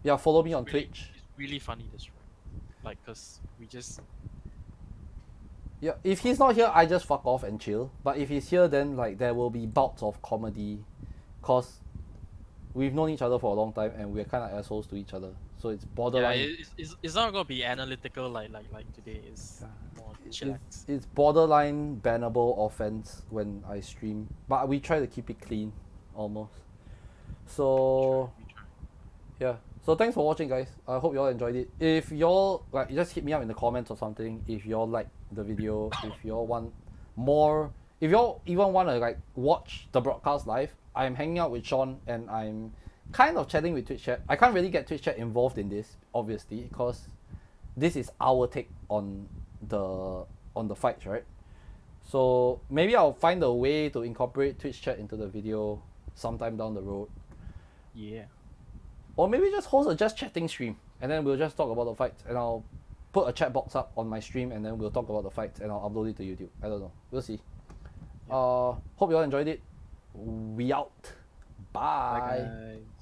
yeah, follow me on Twitch. It's really funny this right. Like, cause we just Yeah, if he's not here, I just fuck off and chill. But if he's here, then like there will be bouts of comedy, cause we've known each other for a long time and we're kind of assholes to each other. So it's borderline. it's not gonna be analytical like today. It's more chillax. It's borderline bannable offense when I stream, but we try to keep it clean, almost. So We try. yeah. So thanks for watching, guys. I hope y'all enjoyed it. If y'all like, just hit me up in the comments or something. If y'all like the video, if y'all want more, if y'all even want to like watch the broadcast live, I'm hanging out with Sean and I'm kind of chatting with Twitch chat. I can't really get Twitch chat involved in this, obviously, because this is our take on the fights, right? So maybe I'll find a way to incorporate Twitch chat into the video sometime down the road. Yeah. Or maybe just host a just chatting stream and then we'll just talk about the fights and I'll put a chat box up on my stream and then we'll talk about the fights and I'll upload it to YouTube. I don't know. We'll see. Hope you all enjoyed it. We out. Bye. Bye guys.